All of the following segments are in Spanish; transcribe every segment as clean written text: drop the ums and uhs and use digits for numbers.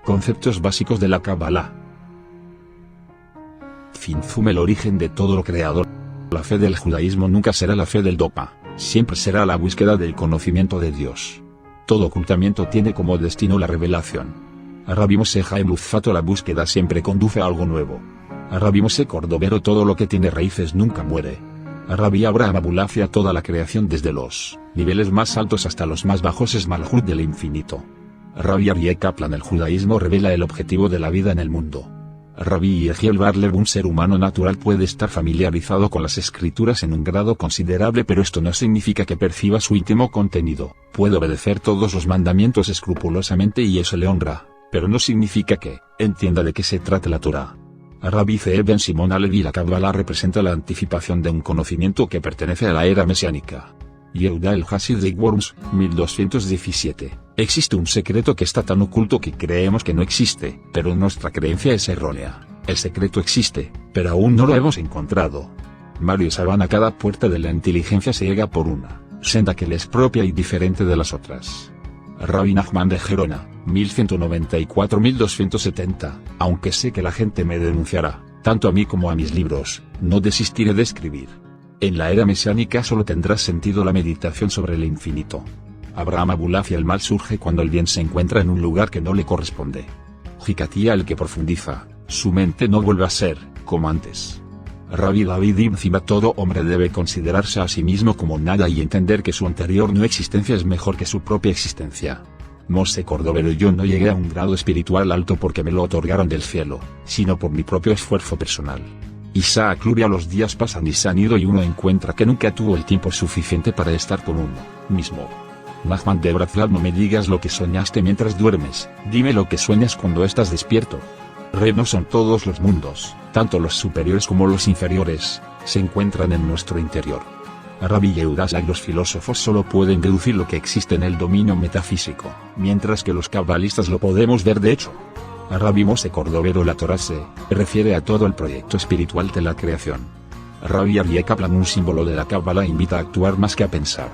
Conceptos básicos de la Kabbalah. Finzum, el origen de todo lo creado. La fe del judaísmo nunca será la fe del dogma, siempre será la búsqueda del conocimiento de Dios. Todo ocultamiento tiene como destino la revelación. A Rabbi Moshe Chaim Luzzatto, la búsqueda siempre conduce a algo nuevo. A Rabbi Moshe Cordovero, todo lo que tiene raíces nunca muere. A Rabbi Abraham Abulafia, toda la creación desde los niveles más altos hasta los más bajos es Malhut del infinito. A Rabbi Aryeh Kaplan, el judaísmo revela el objetivo de la vida en el mundo. A Rabbi Yehiel Bar-Lev, un ser humano natural puede estar familiarizado con las escrituras en un grado considerable, pero esto no significa que perciba su íntimo contenido. Puede obedecer todos los mandamientos escrupulosamente y eso le honra, pero no significa que entienda de qué se trata la Torá. A Rabbi Ze'ev Ben Simón Halevi, la Kabbalah representa la anticipación de un conocimiento que pertenece a la era mesiánica. Yehuda el Hasid de Worms, 1217. Existe un secreto que está tan oculto que creemos que no existe, pero nuestra creencia es errónea. El secreto existe, pero aún no lo hemos encontrado. Mario Saban, a cada puerta de la inteligencia se llega por una senda que le es propia y diferente de las otras. Rabbi Nachman de Gerona, 1194-1270. Aunque sé que la gente me denunciará, tanto a mí como a mis libros, no desistiré de escribir. En la era mesiánica solo tendrá sentido la meditación sobre el infinito. Abraham Abulafia, el mal surge cuando el bien se encuentra en un lugar que no le corresponde. Jicatía, el que profundiza, su mente no vuelve a ser como antes. Rabbi David Ibn Zima, todo hombre debe considerarse a sí mismo como nada y entender que su anterior no existencia es mejor que su propia existencia. Moshe Cordovero, yo no llegué a un grado espiritual alto porque me lo otorgaron del cielo, sino por mi propio esfuerzo personal. Isaac Luria, los días pasan y se han ido y uno encuentra que nunca tuvo el tiempo suficiente para estar con uno mismo. Nachman de Bratslav, no me digas lo que soñaste mientras duermes, dime lo que sueñas cuando estás despierto. No son todos los mundos, tanto los superiores como los inferiores, se encuentran en nuestro interior. A Rabbi Yehuda Zag, los filósofos solo pueden deducir lo que existe en el dominio metafísico, mientras que los cabalistas lo podemos ver de hecho. A Rabbi Moshe Cordovero, la Torá se refiere a todo el proyecto espiritual de la creación. A Rabbi Aryeh Kaplan, un símbolo de la Kabbalah invita a actuar más que a pensar.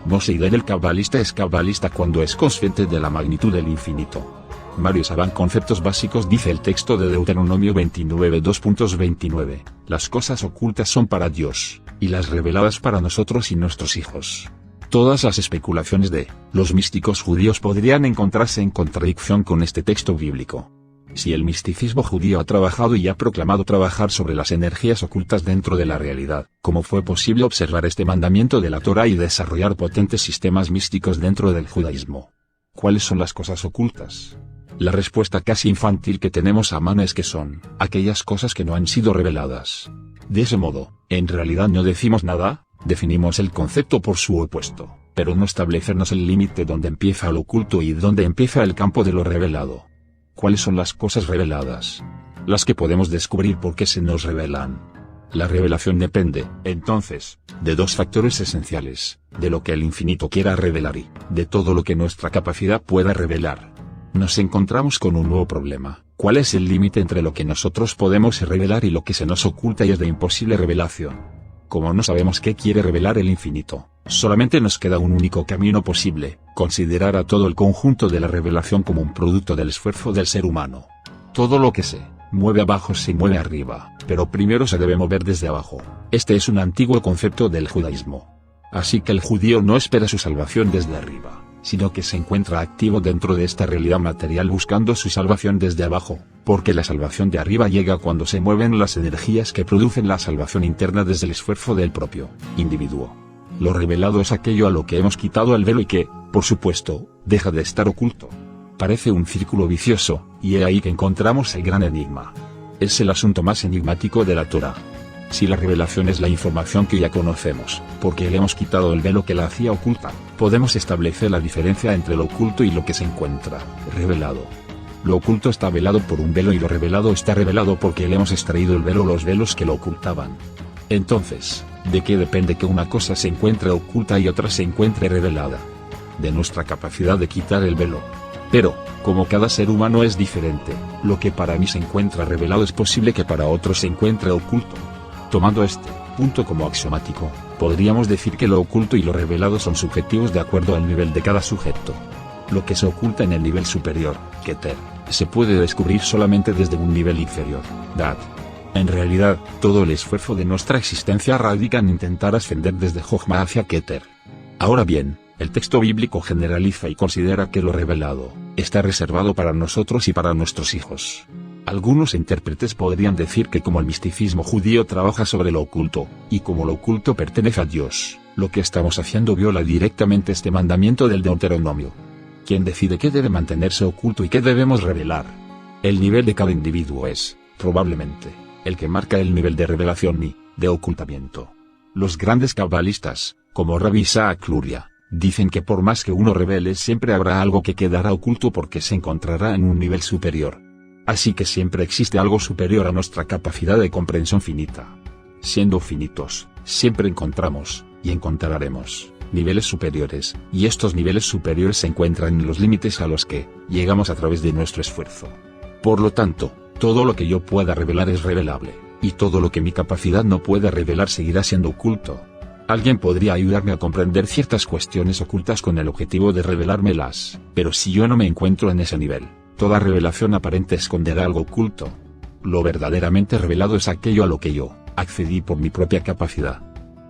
Moshe Idel, el cabalista, es cabalista cuando es consciente de la magnitud del infinito. Mario Saban, conceptos básicos, dice el texto de Deuteronomio 29 2.29, las cosas ocultas son para Dios, y las reveladas para nosotros y nuestros hijos. Todas las especulaciones de los místicos judíos podrían encontrarse en contradicción con este texto bíblico. Si el misticismo judío ha trabajado y ha proclamado trabajar sobre las energías ocultas dentro de la realidad, ¿cómo fue posible observar este mandamiento de la Torá y desarrollar potentes sistemas místicos dentro del judaísmo? ¿Cuáles son las cosas ocultas? La respuesta casi infantil que tenemos a mano es que son aquellas cosas que no han sido reveladas. De ese modo, en realidad no decimos nada, definimos el concepto por su opuesto, pero no establecernos el límite donde empieza lo oculto y donde empieza el campo de lo revelado. ¿Cuáles son las cosas reveladas? Las que podemos descubrir porque se nos revelan. La revelación depende, entonces, de dos factores esenciales, de lo que el infinito quiera revelar y de todo lo que nuestra capacidad pueda revelar. Nos encontramos con un nuevo problema. ¿Cuál es el límite entre lo que nosotros podemos revelar y lo que se nos oculta y es de imposible revelación? Como no sabemos qué quiere revelar el infinito, solamente nos queda un único camino posible, considerar a todo el conjunto de la revelación como un producto del esfuerzo del ser humano. Todo lo que se mueve abajo se mueve arriba, pero primero se debe mover desde abajo. Este es un antiguo concepto del judaísmo. Así que el judío no espera su salvación desde arriba, sino que se encuentra activo dentro de esta realidad material buscando su salvación desde abajo, porque la salvación de arriba llega cuando se mueven las energías que producen la salvación interna desde el esfuerzo del propio individuo. Lo revelado es aquello a lo que hemos quitado el velo y que, por supuesto, deja de estar oculto. Parece un círculo vicioso, y es ahí que encontramos el gran enigma. Es el asunto más enigmático de la Torá. Si la revelación es la información que ya conocemos, porque le hemos quitado el velo que la hacía oculta, podemos establecer la diferencia entre lo oculto y lo que se encuentra revelado. Lo oculto está velado por un velo y lo revelado está revelado porque le hemos extraído el velo o los velos que lo ocultaban. Entonces, ¿de qué depende que una cosa se encuentre oculta y otra se encuentre revelada? De nuestra capacidad de quitar el velo. Pero, como cada ser humano es diferente, lo que para mí se encuentra revelado es posible que para otro se encuentre oculto. Tomando este punto como axiomático, podríamos decir que lo oculto y lo revelado son subjetivos de acuerdo al nivel de cada sujeto. Lo que se oculta en el nivel superior, Keter, se puede descubrir solamente desde un nivel inferior, Dat. En realidad, todo el esfuerzo de nuestra existencia radica en intentar ascender desde Jochma hacia Keter. Ahora bien, el texto bíblico generaliza y considera que lo revelado está reservado para nosotros y para nuestros hijos. Algunos intérpretes podrían decir que como el misticismo judío trabaja sobre lo oculto, y como lo oculto pertenece a Dios, lo que estamos haciendo viola directamente este mandamiento del Deuteronomio. ¿Quién decide qué debe mantenerse oculto y qué debemos revelar? El nivel de cada individuo es, probablemente, el que marca el nivel de revelación y de ocultamiento. Los grandes cabalistas, como Rabbi Isaac Luria, dicen que por más que uno revele siempre habrá algo que quedará oculto porque se encontrará en un nivel superior. Así que siempre existe algo superior a nuestra capacidad de comprensión finita. Siendo finitos, siempre encontramos, y encontraremos, niveles superiores, y estos niveles superiores se encuentran en los límites a los que llegamos a través de nuestro esfuerzo. Por lo tanto, todo lo que yo pueda revelar es revelable, y todo lo que mi capacidad no pueda revelar seguirá siendo oculto. Alguien podría ayudarme a comprender ciertas cuestiones ocultas con el objetivo de revelármelas, pero si yo no me encuentro en ese nivel, toda revelación aparente esconderá algo oculto. Lo verdaderamente revelado es aquello a lo que yo accedí por mi propia capacidad.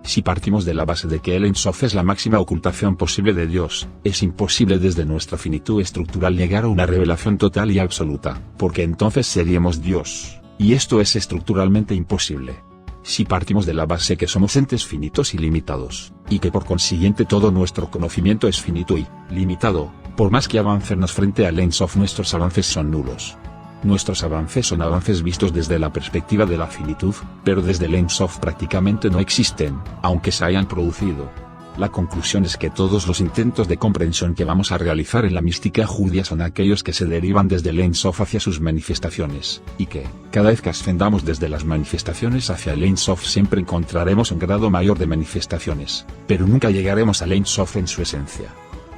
Si partimos de la base de que el Ein Sof es la máxima ocultación posible de Dios, es imposible desde nuestra finitud estructural llegar a una revelación total y absoluta, porque entonces seríamos Dios, y esto es estructuralmente imposible. Si partimos de la base que somos entes finitos y limitados, y que por consiguiente todo nuestro conocimiento es finito y limitado, por más que avancemos frente al Ein Sof nuestros avances son nulos. Nuestros avances son avances vistos desde la perspectiva de la finitud, pero desde el Ein Sof prácticamente no existen, aunque se hayan producido. La conclusión es que todos los intentos de comprensión que vamos a realizar en la mística judía son aquellos que se derivan desde el Ein Sof hacia sus manifestaciones, y que, cada vez que ascendamos desde las manifestaciones hacia el Ein Sof siempre encontraremos un grado mayor de manifestaciones, pero nunca llegaremos al Ein Sof en su esencia.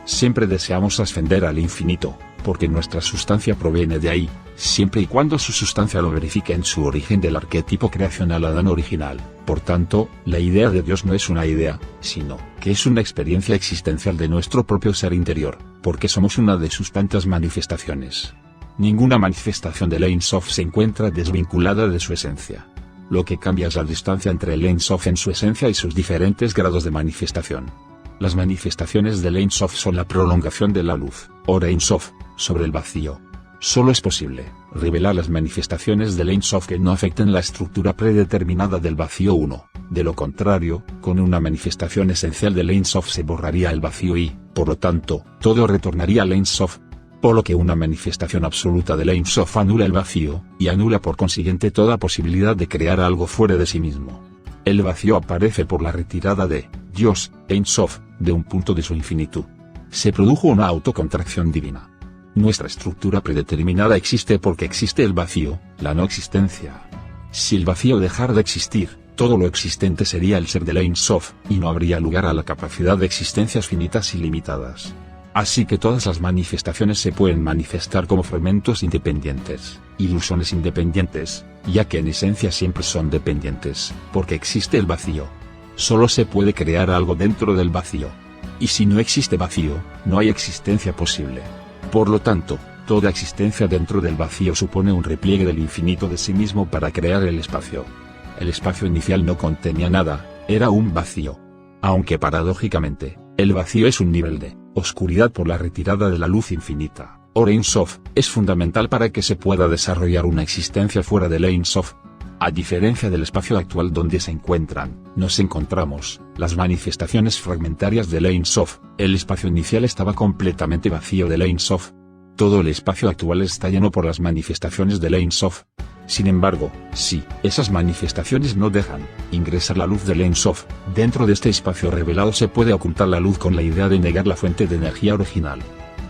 Siempre deseamos ascender al infinito, porque nuestra sustancia proviene de ahí, siempre y cuando su sustancia lo verifique en su origen del arquetipo creacional Adán original. Por tanto, la idea de Dios no es una idea, sino que es una experiencia existencial de nuestro propio ser interior, porque somos una de sus tantas manifestaciones. Ninguna manifestación del Ein Sof se encuentra desvinculada de su esencia. Lo que cambia es la distancia entre el Ein Sof en su esencia y sus diferentes grados de manifestación. Las manifestaciones del Ein Sof son la prolongación de la luz, Or Ein Sof, sobre el vacío. Solo es posible revelar las manifestaciones del Ein Sof que no afecten la estructura predeterminada del vacío 1, de lo contrario, con una manifestación esencial del Ein Sof se borraría el vacío y, por lo tanto, todo retornaría al Ein Sof. Por lo que una manifestación absoluta del Ein Sof anula el vacío, y anula por consiguiente toda posibilidad de crear algo fuera de sí mismo. El vacío aparece por la retirada de Dios, Ein Sof, de un punto de su infinitud. Se produjo una autocontracción divina. Nuestra estructura predeterminada existe porque existe el vacío, la no existencia. Si el vacío dejara de existir, todo lo existente sería el ser del Ein Sof, y no habría lugar a la capacidad de existencias finitas y limitadas. Así que todas las manifestaciones se pueden manifestar como fragmentos independientes, ilusiones independientes, ya que en esencia siempre son dependientes, porque existe el vacío. Solo se puede crear algo dentro del vacío. Y si no existe vacío, no hay existencia posible. Por lo tanto, toda existencia dentro del vacío supone un repliegue del infinito de sí mismo para crear el espacio. El espacio inicial no contenía nada, era un vacío. Aunque paradójicamente, el vacío es un nivel de oscuridad por la retirada de la luz infinita. Or Ein Sof es fundamental para que se pueda desarrollar una existencia fuera del Ein Sof. A diferencia del espacio actual donde se nos encontramos, las manifestaciones fragmentarias del Ein Sof, el espacio inicial estaba completamente vacío del Ein Sof. Todo el espacio actual está lleno por las manifestaciones del Ein Sof. Sin embargo, si esas manifestaciones no dejan ingresar la luz del Ein Sof, dentro de este espacio revelado se puede ocultar la luz con la idea de negar la fuente de energía original.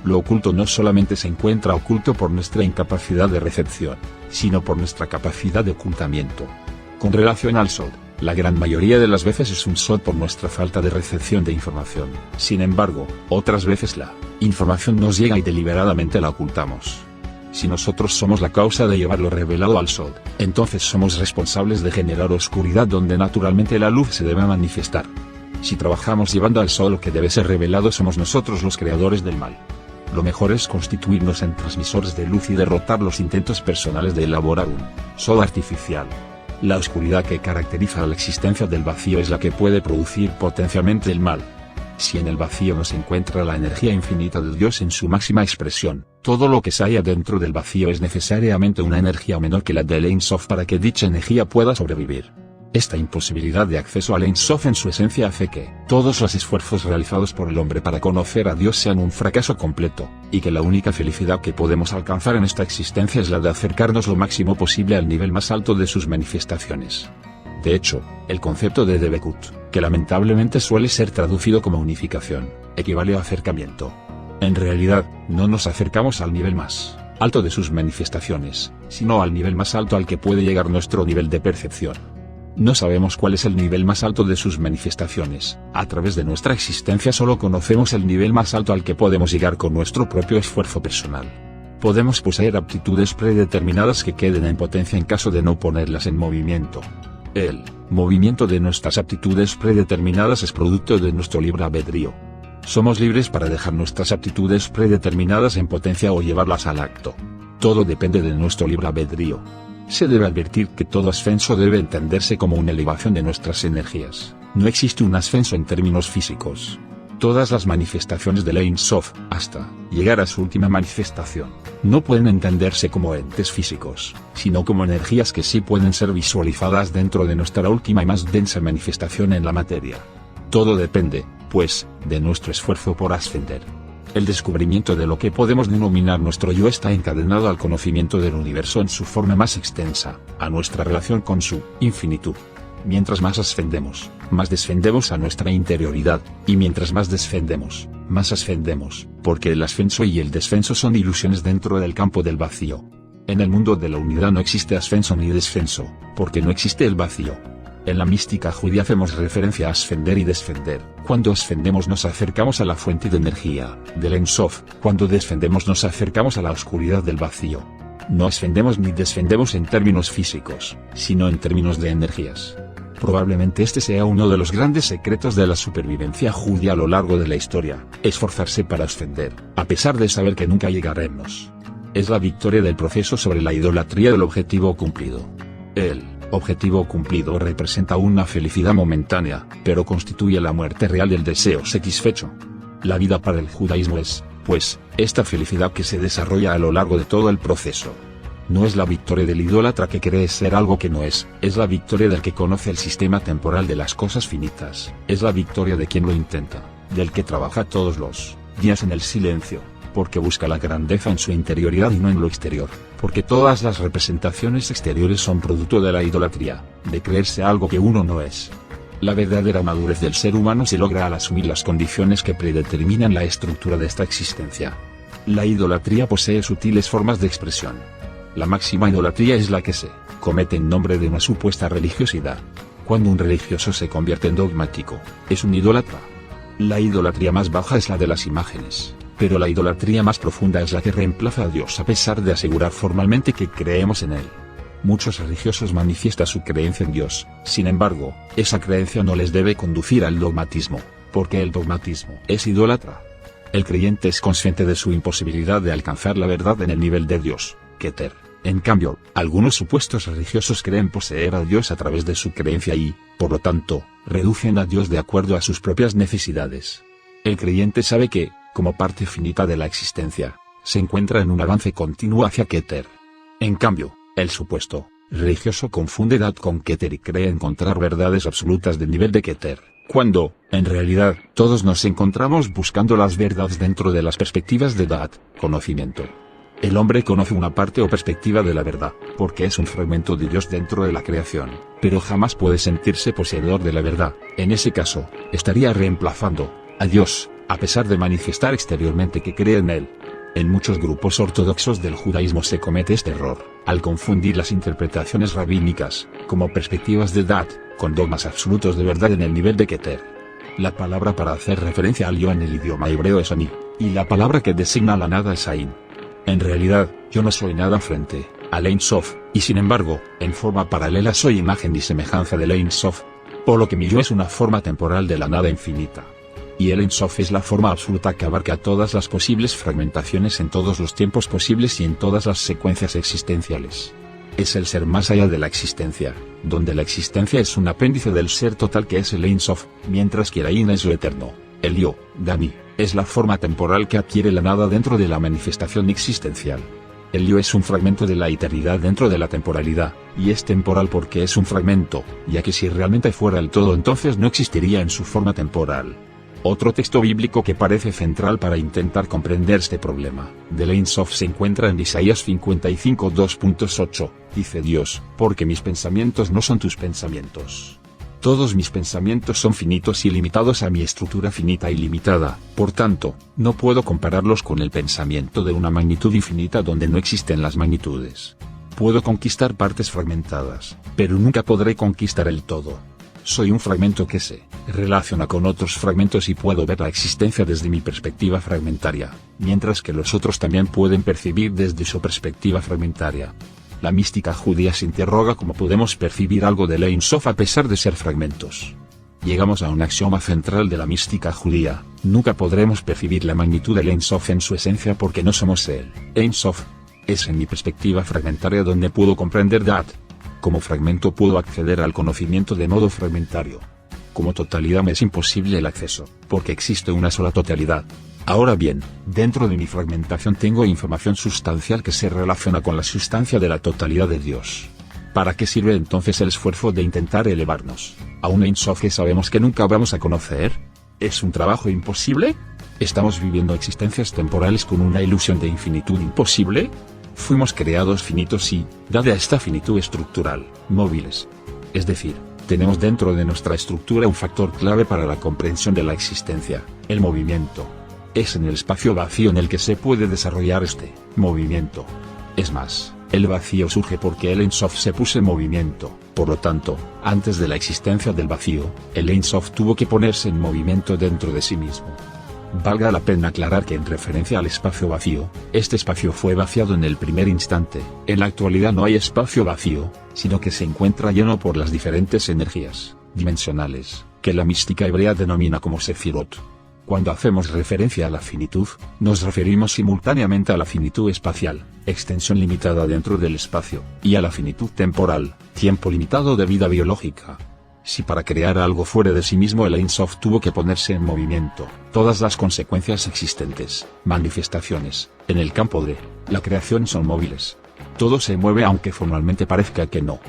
Lo oculto no solamente se encuentra oculto por nuestra incapacidad de recepción, sino por nuestra capacidad de ocultamiento. Con relación al Sod, la gran mayoría de las veces es un Sod por nuestra falta de recepción de información. Sin embargo, otras veces la información nos llega y deliberadamente la ocultamos. Si nosotros somos la causa de llevar lo revelado al Sod, entonces somos responsables de generar oscuridad donde naturalmente la luz se debe manifestar. Si trabajamos llevando al Sol lo que debe ser revelado, somos nosotros los creadores del mal. Lo mejor es constituirnos en transmisores de luz y derrotar los intentos personales de elaborar un sol artificial. La oscuridad que caracteriza la existencia del vacío es la que puede producir potencialmente el mal. Si en el vacío no se encuentra la energía infinita de Dios en su máxima expresión, todo lo que se halla dentro del vacío es necesariamente una energía menor que la del Ein Sof para que dicha energía pueda sobrevivir. Esta imposibilidad de acceso al Ein Sof en su esencia hace que todos los esfuerzos realizados por el hombre para conocer a Dios sean un fracaso completo, y que la única felicidad que podemos alcanzar en esta existencia es la de acercarnos lo máximo posible al nivel más alto de sus manifestaciones. De hecho, el concepto de Debekut, que lamentablemente suele ser traducido como unificación, equivale a acercamiento. En realidad, no nos acercamos al nivel más alto de sus manifestaciones, sino al nivel más alto al que puede llegar nuestro nivel de percepción. No sabemos cuál es el nivel más alto de sus manifestaciones. A través de nuestra existencia solo conocemos el nivel más alto al que podemos llegar con nuestro propio esfuerzo personal. Podemos poseer aptitudes predeterminadas que queden en potencia en caso de no ponerlas en movimiento. El movimiento de nuestras aptitudes predeterminadas es producto de nuestro libre albedrío. Somos libres para dejar nuestras aptitudes predeterminadas en potencia o llevarlas al acto. Todo depende de nuestro libre albedrío. Se debe advertir que todo ascenso debe entenderse como una elevación de nuestras energías. No existe un ascenso en términos físicos. Todas las manifestaciones del Ein Sof, hasta llegar a su última manifestación, no pueden entenderse como entes físicos, sino como energías que sí pueden ser visualizadas dentro de nuestra última y más densa manifestación en la materia. Todo depende, pues, de nuestro esfuerzo por ascender. El descubrimiento de lo que podemos denominar nuestro yo está encadenado al conocimiento del universo en su forma más extensa, a nuestra relación con su infinitud. Mientras más ascendemos, más descendemos a nuestra interioridad, y mientras más descendemos, más ascendemos, porque el ascenso y el descenso son ilusiones dentro del campo del vacío. En el mundo de la unidad no existe ascenso ni descenso, porque no existe el vacío. En la mística judía hacemos referencia a ascender y descender. Cuando ascendemos nos acercamos a la fuente de energía, del Ein Sof. Cuando descendemos nos acercamos a la oscuridad del vacío. No ascendemos ni descendemos en términos físicos, sino en términos de energías. Probablemente este sea uno de los grandes secretos de la supervivencia judía a lo largo de la historia, esforzarse para ascender, a pesar de saber que nunca llegaremos. Es la victoria del proceso sobre la idolatría del objetivo cumplido. El objetivo cumplido representa una felicidad momentánea, pero constituye la muerte real del deseo satisfecho. La vida para el judaísmo es, pues, esta felicidad que se desarrolla a lo largo de todo el proceso. No es la victoria del idólatra que cree ser algo que no es la victoria del que conoce el sistema temporal de las cosas finitas, es la victoria de quien lo intenta, del que trabaja todos los días en el silencio, porque busca la grandeza en su interioridad y no en lo exterior, porque todas las representaciones exteriores son producto de la idolatría, de creerse algo que uno no es. La verdadera madurez del ser humano se logra al asumir las condiciones que predeterminan la estructura de esta existencia. La idolatría posee sutiles formas de expresión. La máxima idolatría es la que se comete en nombre de una supuesta religiosidad. Cuando un religioso se convierte en dogmático, es un idólatra. La idolatría más baja es la de las imágenes, pero la idolatría más profunda es la que reemplaza a Dios a pesar de asegurar formalmente que creemos en Él. Muchos religiosos manifiestan su creencia en Dios, sin embargo, esa creencia no les debe conducir al dogmatismo, porque el dogmatismo es idólatra. El creyente es consciente de su imposibilidad de alcanzar la verdad en el nivel de Dios, Keter. En cambio, algunos supuestos religiosos creen poseer a Dios a través de su creencia y, por lo tanto, reducen a Dios de acuerdo a sus propias necesidades. El creyente sabe que, como parte finita de la existencia, se encuentra en un avance continuo hacia Keter. En cambio, el supuesto religioso confunde Dat con Keter y cree encontrar verdades absolutas del nivel de Keter, cuando, en realidad, todos nos encontramos buscando las verdades dentro de las perspectivas de Dat, conocimiento. El hombre conoce una parte o perspectiva de la verdad, porque es un fragmento de Dios dentro de la creación, pero jamás puede sentirse poseedor de la verdad. En ese caso, estaría reemplazando a Dios, a pesar de manifestar exteriormente que cree en Él. En muchos grupos ortodoxos del judaísmo se comete este error, al confundir las interpretaciones rabínicas, como perspectivas de Dat, con dogmas absolutos de verdad en el nivel de Keter. La palabra para hacer referencia al yo en el idioma hebreo es Ani, y la palabra que designa la nada es Ain. En realidad, yo no soy nada frente al Ein Sof, y sin embargo, en forma paralela soy imagen y semejanza del Ein Sof, por lo que mi yo es una forma temporal de la nada infinita. y el Ein Sof es la forma absoluta que abarca todas las posibles fragmentaciones en todos los tiempos posibles y en todas las secuencias existenciales. Es el ser más allá de la existencia, donde la existencia es un apéndice del ser total que es el Ein Sof, mientras que el Ein es lo eterno. El yo, Dani, es la forma temporal que adquiere la nada dentro de la manifestación existencial. El yo es un fragmento de la eternidad dentro de la temporalidad, y es temporal porque es un fragmento, ya que si realmente fuera el todo entonces no existiría en su forma temporal. Otro texto bíblico que parece central para intentar comprender este problema, del Ein Sof, se encuentra en Isaías 55 2.8, dice Dios, porque mis pensamientos no son tus pensamientos. Todos mis pensamientos son finitos y limitados a mi estructura finita y limitada, por tanto, no puedo compararlos con el pensamiento de una magnitud infinita donde no existen las magnitudes. Puedo conquistar partes fragmentadas, pero nunca podré conquistar el todo. Soy un fragmento que se relaciona con otros fragmentos y puedo ver la existencia desde mi perspectiva fragmentaria, mientras que los otros también pueden percibir desde su perspectiva fragmentaria. La mística judía se interroga cómo podemos percibir algo del Ein Sof a pesar de ser fragmentos. Llegamos a un axioma central de la mística judía: nunca podremos percibir la magnitud del Ein Sof en su esencia porque no somos él. Ein Sof es en mi perspectiva fragmentaria donde puedo comprender Dat. Como fragmento puedo acceder al conocimiento de modo fragmentario. Como totalidad me es imposible el acceso, porque existe una sola totalidad. Ahora bien, dentro de mi fragmentación tengo información sustancial que se relaciona con la sustancia de la totalidad de Dios. ¿Para qué sirve entonces el esfuerzo de intentar elevarnos a un Ein Sof que sabemos que nunca vamos a conocer? ¿Es un trabajo imposible? ¿Estamos viviendo existencias temporales con una ilusión de infinitud imposible? Fuimos creados finitos y, dada esta finitud estructural, móviles. Es decir, tenemos dentro de nuestra estructura un factor clave para la comprensión de la existencia: el movimiento. Es en el espacio vacío en el que se puede desarrollar este movimiento. Es más, el vacío surge porque el Ein Sof se puso en movimiento, por lo tanto, antes de la existencia del vacío, el Ein Sof tuvo que ponerse en movimiento dentro de sí mismo. Valga la pena aclarar que en referencia al espacio vacío, este espacio fue vaciado en el primer instante. En la actualidad no hay espacio vacío, sino que se encuentra lleno por las diferentes energías dimensionales, que la mística hebrea denomina como Sefirot. Cuando hacemos referencia a la finitud, nos referimos simultáneamente a la finitud espacial, extensión limitada dentro del espacio, y a la finitud temporal, tiempo limitado de vida biológica. Si para crear algo fuera de sí mismo el Ein Sof tuvo que ponerse en movimiento, todas las consecuencias existentes, manifestaciones, en el campo de la creación son móviles. Todo se mueve aunque formalmente parezca que no.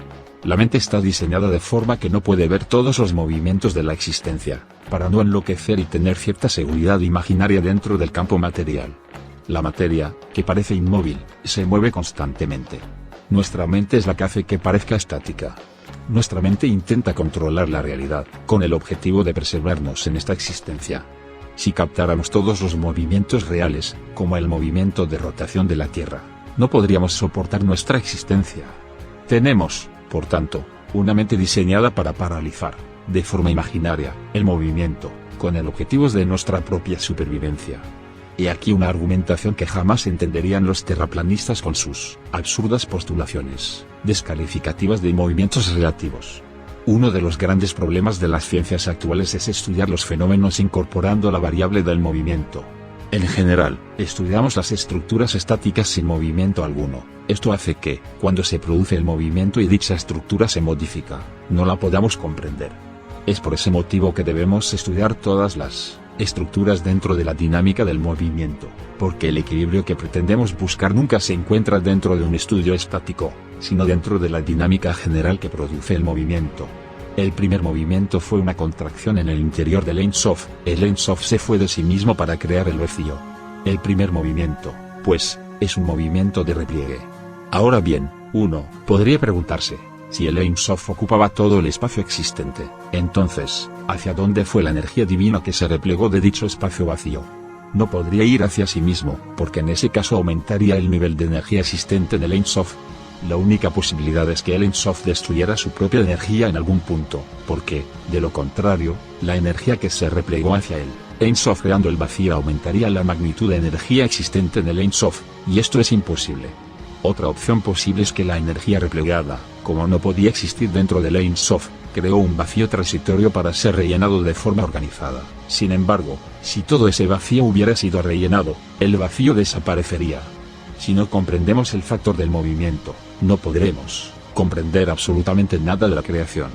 La mente está diseñada de forma que no puede ver todos los movimientos de la existencia, para no enloquecer y tener cierta seguridad imaginaria dentro del campo material. La materia, que parece inmóvil, se mueve constantemente. Nuestra mente es la que hace que parezca estática. Nuestra mente intenta controlar la realidad, con el objetivo de preservarnos en esta existencia. Si captáramos todos los movimientos reales, como el movimiento de rotación de la Tierra, no podríamos soportar nuestra existencia. Tenemos, por tanto, una mente diseñada para paralizar, de forma imaginaria, el movimiento, con el objetivo de nuestra propia supervivencia. He aquí una argumentación que jamás entenderían los terraplanistas con sus absurdas postulaciones descalificativas de movimientos relativos. Uno de los grandes problemas de las ciencias actuales es estudiar los fenómenos incorporando la variable del movimiento. En general, estudiamos las estructuras estáticas sin movimiento alguno. Esto hace que, cuando se produce el movimiento y dicha estructura se modifica, no la podamos comprender. Es por ese motivo que debemos estudiar todas las estructuras dentro de la dinámica del movimiento, porque el equilibrio que pretendemos buscar nunca se encuentra dentro de un estudio estático, sino dentro de la dinámica general que produce el movimiento. El primer movimiento fue una contracción en el interior del Ein Sof. El Ein Sof se fue de sí mismo para crear el vacío. El primer movimiento, pues, es un movimiento de repliegue. Ahora bien, uno podría preguntarse: si el Ein Sof ocupaba todo el espacio existente, entonces, ¿hacia dónde fue la energía divina que se replegó de dicho espacio vacío? No podría ir hacia sí mismo, porque en ese caso aumentaría el nivel de energía existente en el Ein Sof. La única posibilidad es que el Ein Sof destruyera su propia energía en algún punto, porque, de lo contrario, la energía que se replegó hacia él, Ein Sof creando el vacío, aumentaría la magnitud de energía existente en el Ein Sof, y esto es imposible. Otra opción posible es que la energía replegada, como no podía existir dentro del Ein Sof, creó un vacío transitorio para ser rellenado de forma organizada. Sin embargo, si todo ese vacío hubiera sido rellenado, el vacío desaparecería. Si no comprendemos el factor del movimiento, no podremos comprender absolutamente nada de la creación.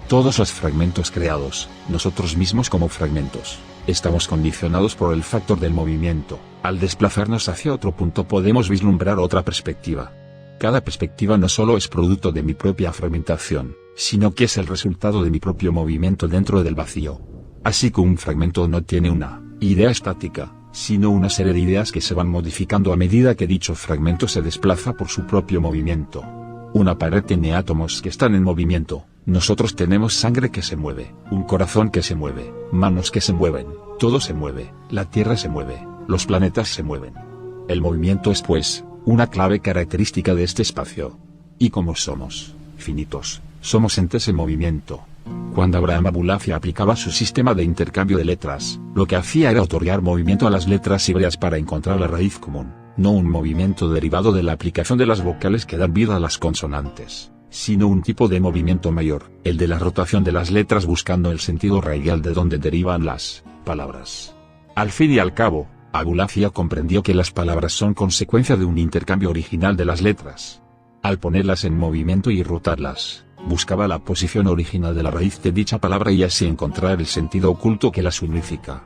Todos los fragmentos creados, nosotros mismos como fragmentos, estamos condicionados por el factor del movimiento. Al desplazarnos hacia otro punto podemos vislumbrar otra perspectiva. Cada perspectiva no solo es producto de mi propia fragmentación, sino que es el resultado de mi propio movimiento dentro del vacío. Así que un fragmento no tiene una idea estática, sino una serie de ideas que se van modificando a medida que dicho fragmento se desplaza por su propio movimiento. Una pared tiene átomos que están en movimiento, nosotros tenemos sangre que se mueve, un corazón que se mueve, manos que se mueven, todo se mueve, la Tierra se mueve, los planetas se mueven. El movimiento es pues, una clave característica de este espacio. Y como somos finitos, somos entes en movimiento. Cuando Abraham Abulafia aplicaba su sistema de intercambio de letras, lo que hacía era otorgar movimiento a las letras hebreas para encontrar la raíz común, no un movimiento derivado de la aplicación de las vocales que dan vida a las consonantes, sino un tipo de movimiento mayor, el de la rotación de las letras buscando el sentido radial de donde derivan las palabras. Al fin y al cabo, Abulafia comprendió que las palabras son consecuencia de un intercambio original de las letras. Al ponerlas en movimiento y rotarlas, buscaba la posición original de la raíz de dicha palabra y así encontrar el sentido oculto que las unifica.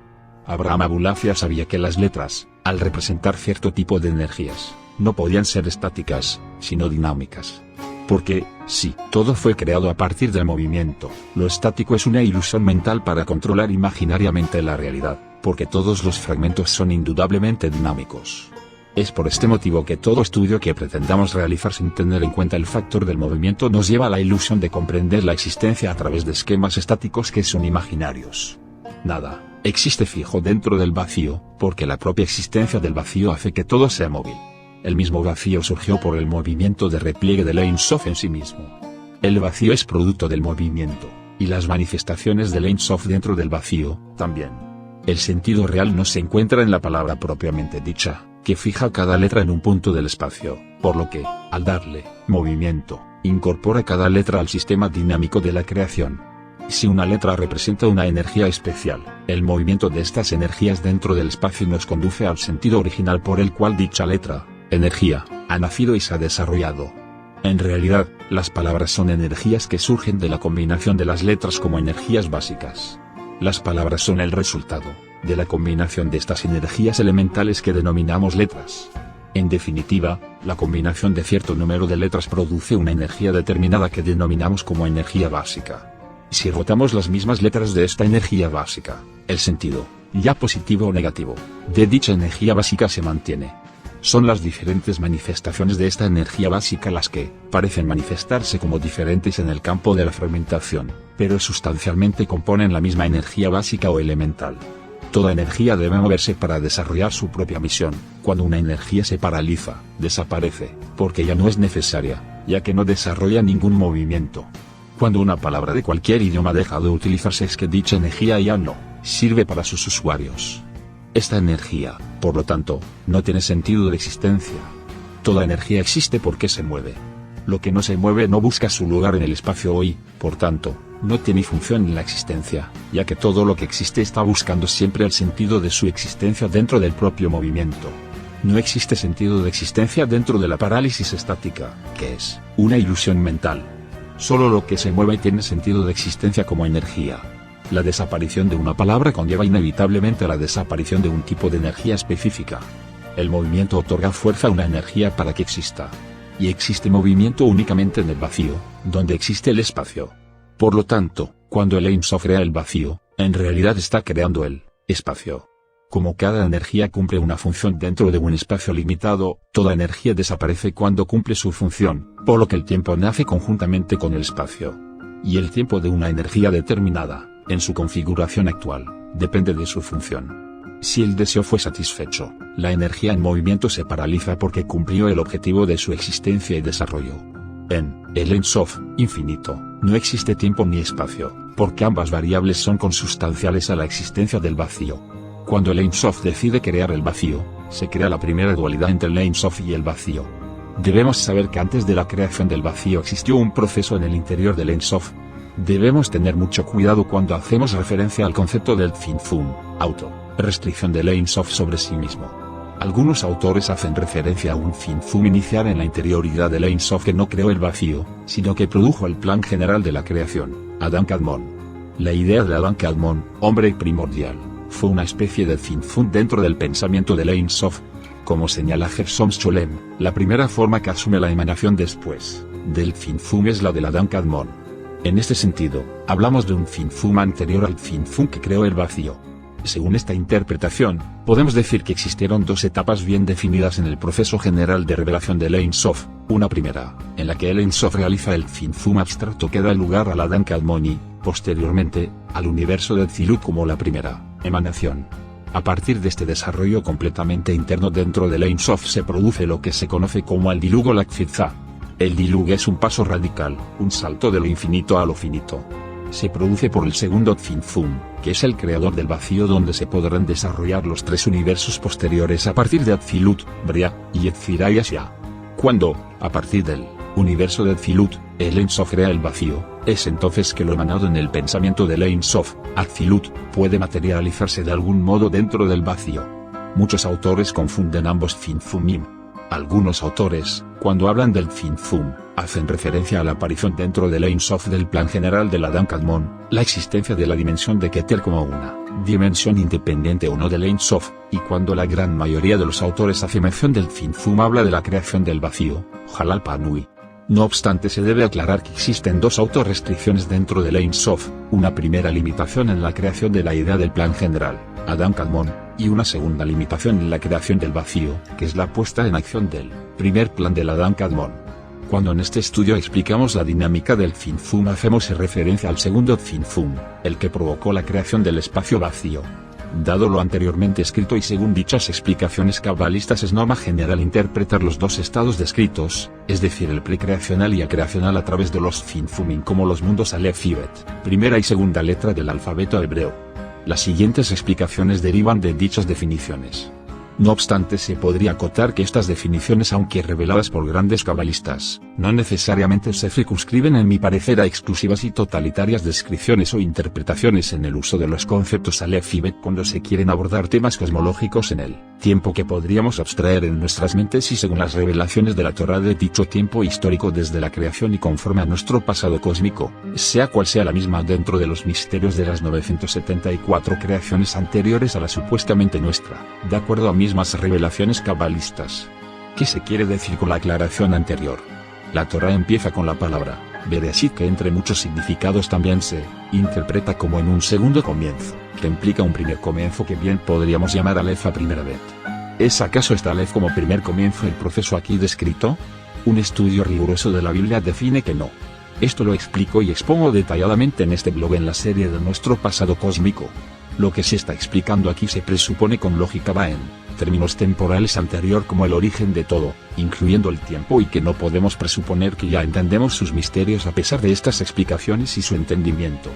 Abraham Abulafia sabía que las letras, al representar cierto tipo de energías, no podían ser estáticas, sino dinámicas. Porque, si todo fue creado a partir del movimiento, lo estático es una ilusión mental para controlar imaginariamente la realidad, porque todos los fragmentos son indudablemente dinámicos. Es por este motivo que todo estudio que pretendamos realizar sin tener en cuenta el factor del movimiento nos lleva a la ilusión de comprender la existencia a través de esquemas estáticos que son imaginarios. Nada existe fijo dentro del vacío, porque la propia existencia del vacío hace que todo sea móvil. El mismo vacío surgió por el movimiento de repliegue del Ein Sof en sí mismo. El vacío es producto del movimiento, y las manifestaciones del Ein Sof dentro del vacío, también. El sentido real no se encuentra en la palabra propiamente dicha, que fija cada letra en un punto del espacio, por lo que, al darle movimiento, incorpora cada letra al sistema dinámico de la creación. Si una letra representa una energía especial, el movimiento de estas energías dentro del espacio nos conduce al sentido original por el cual dicha letra, energía, ha nacido y se ha desarrollado. En realidad, las palabras son energías que surgen de la combinación de las letras como energías básicas. Las palabras son el resultado de la combinación de estas energías elementales que denominamos letras. En definitiva, la combinación de cierto número de letras produce una energía determinada que denominamos como energía básica. Si rotamos las mismas letras de esta energía básica, el sentido, ya positivo o negativo, de dicha energía básica se mantiene. Son las diferentes manifestaciones de esta energía básica las que parecen manifestarse como diferentes en el campo de la fragmentación, pero sustancialmente componen la misma energía básica o elemental. Toda energía debe moverse para desarrollar su propia misión. Cuando una energía se paraliza, desaparece, porque ya no es necesaria, ya que no desarrolla ningún movimiento. Cuando una palabra de cualquier idioma deja de utilizarse es que dicha energía ya no sirve para sus usuarios. Esta energía, por lo tanto, no tiene sentido de existencia. Toda energía existe porque se mueve. Lo que no se mueve no busca su lugar en el espacio hoy, por tanto, no tiene función en la existencia, ya que todo lo que existe está buscando siempre el sentido de su existencia dentro del propio movimiento. No existe sentido de existencia dentro de la parálisis estática, que es una ilusión mental. Solo lo que se mueve tiene sentido de existencia como energía. La desaparición de una palabra conlleva inevitablemente a la desaparición de un tipo de energía específica. El movimiento otorga fuerza a una energía para que exista. Y existe movimiento únicamente en el vacío, donde existe el espacio. Por lo tanto, cuando el Ein Sof crea el vacío, en realidad está creando el espacio. Como cada energía cumple una función dentro de un espacio limitado, toda energía desaparece cuando cumple su función, por lo que el tiempo nace conjuntamente con el espacio. Y el tiempo de una energía determinada, en su configuración actual, depende de su función. Si el deseo fue satisfecho, la energía en movimiento se paraliza porque cumplió el objetivo de su existencia y desarrollo. En el Ein Sof, infinito, no existe tiempo ni espacio, porque ambas variables son consustanciales a la existencia del vacío. Cuando el Ein Sof decide crear el vacío, se crea la primera dualidad entre el Ein Sof y el vacío. Debemos saber que antes de la creación del vacío existió un proceso en el interior del Ein Sof. Debemos tener mucho cuidado cuando hacemos referencia al concepto del Tzimtzum, restricción del Ein Sof sobre sí mismo. Algunos autores hacen referencia a un Tzimtzum inicial en la interioridad del Ein Sof que no creó el vacío, sino que produjo el plan general de la creación, Adán Kadmon. La idea de Adán Kadmon, hombre primordial, fue una especie de Tzimtzum dentro del pensamiento del Ein Sof. Como señala Gershom Scholem, la primera forma que asume la emanación después del Tzimtzum es la del Adán Kadmon. En este sentido, hablamos de un Tzimtzum anterior al Tzimtzum que creó el vacío. Según esta interpretación, podemos decir que existieron dos etapas bien definidas en el proceso general de revelación del Ein Sof. Una primera, en la que el Ein Sof realiza el Tzimtzum abstracto que da lugar al Adán Kadmon y, posteriormente, al universo de Tzilut como la primera emanación. A partir de este desarrollo completamente interno dentro del Ein Sof se produce lo que se conoce como el Dilug o la Kfitza. El Dilug es un paso radical, un salto de lo infinito a lo finito. Se produce por el segundo Tzimtzum, que es el creador del vacío donde se podrán desarrollar los tres universos posteriores a partir de Atzilut, Bria, y Yetzirah y Asya. Cuando, a partir del universo de Atzilut, el Ein Sof crea el vacío, es entonces que lo emanado en el pensamiento del Ein Sof, Atzilut, puede materializarse de algún modo dentro del vacío. Muchos autores confunden ambos Tzimtzumim. Algunos autores, cuando hablan del Tzimtzum, hacen referencia a la aparición dentro del Ein Sof del plan general del Adán Kadmon, la existencia de la dimensión de Keter como una dimensión independiente o no del Ein Sof, y cuando la gran mayoría de los autores hace mención del Tzimtzum habla de la creación del vacío, Halal Panui. No obstante, se debe aclarar que existen dos autorrestricciones dentro del Ein Sof, una primera limitación en la creación de la idea del plan general, Adán Kadmon, y una segunda limitación en la creación del vacío, que es la puesta en acción del primer plan del Adán Kadmon. Cuando en este estudio explicamos la dinámica del Tzimtzum hacemos referencia al segundo Tzimtzum, el que provocó la creación del espacio vacío. Dado lo anteriormente escrito y según dichas explicaciones cabalistas es norma general interpretar los dos estados descritos, es decir el precreacional y acreacional a través de los Tzimtzumim como los mundos Aleph y Bet, primera y segunda letra del alfabeto hebreo. Las siguientes explicaciones derivan de dichas definiciones. No obstante, se podría acotar que estas definiciones, aunque reveladas por grandes cabalistas, no necesariamente se circunscriben en mi parecer a exclusivas y totalitarias descripciones o interpretaciones en el uso de los conceptos Aleph y Bet cuando se quieren abordar temas cosmológicos en el tiempo que podríamos abstraer en nuestras mentes y según las revelaciones de la Torá de dicho tiempo histórico desde la creación y conforme a nuestro pasado cósmico, sea cual sea la misma dentro de los misterios de las 974 creaciones anteriores a la supuestamente nuestra, de acuerdo a mismas revelaciones cabalistas. ¿Qué se quiere decir con la aclaración anterior? La Torá empieza con la palabra Bereshit, que entre muchos significados también se interpreta como en un segundo comienzo, que implica un primer comienzo que bien podríamos llamar Aleph a primera vez. ¿Es acaso esta Aleph como primer comienzo el proceso aquí descrito? Un estudio riguroso de la Biblia define que no. Esto lo explico y expongo detalladamente en este blog en la serie de nuestro pasado cósmico. Lo que se está explicando aquí se presupone con lógica va en términos temporales anterior como el origen de todo, incluyendo el tiempo, y que no podemos presuponer que ya entendemos sus misterios a pesar de estas explicaciones y su entendimiento.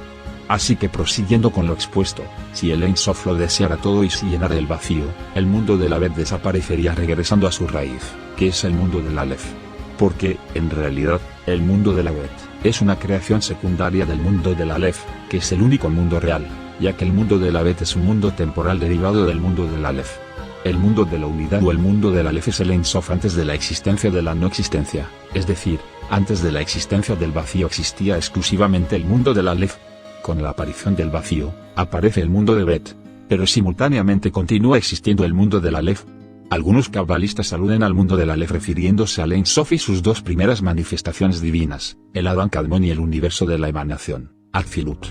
Así que prosiguiendo con lo expuesto, si el Ein Sof lo deseara todo y si llenara el vacío, el mundo del Aleph desaparecería regresando a su raíz, que es el mundo del Aleph. Porque, en realidad, el mundo del Aleph es una creación secundaria del mundo del Aleph, que es el único mundo real, ya que el mundo del Aleph es un mundo temporal derivado del mundo del Aleph. El mundo de la unidad o el mundo del Aleph es el Ein Sof antes de la existencia de la no existencia, es decir, antes de la existencia del vacío existía exclusivamente el mundo del Aleph. Con la aparición del vacío, aparece el mundo de Bet, pero simultáneamente continúa existiendo el mundo del Aleph. Algunos cabalistas aluden al mundo del Aleph refiriéndose al Ein Sof y sus dos primeras manifestaciones divinas, el Adán Kadmon y el universo de la emanación, Atzilut.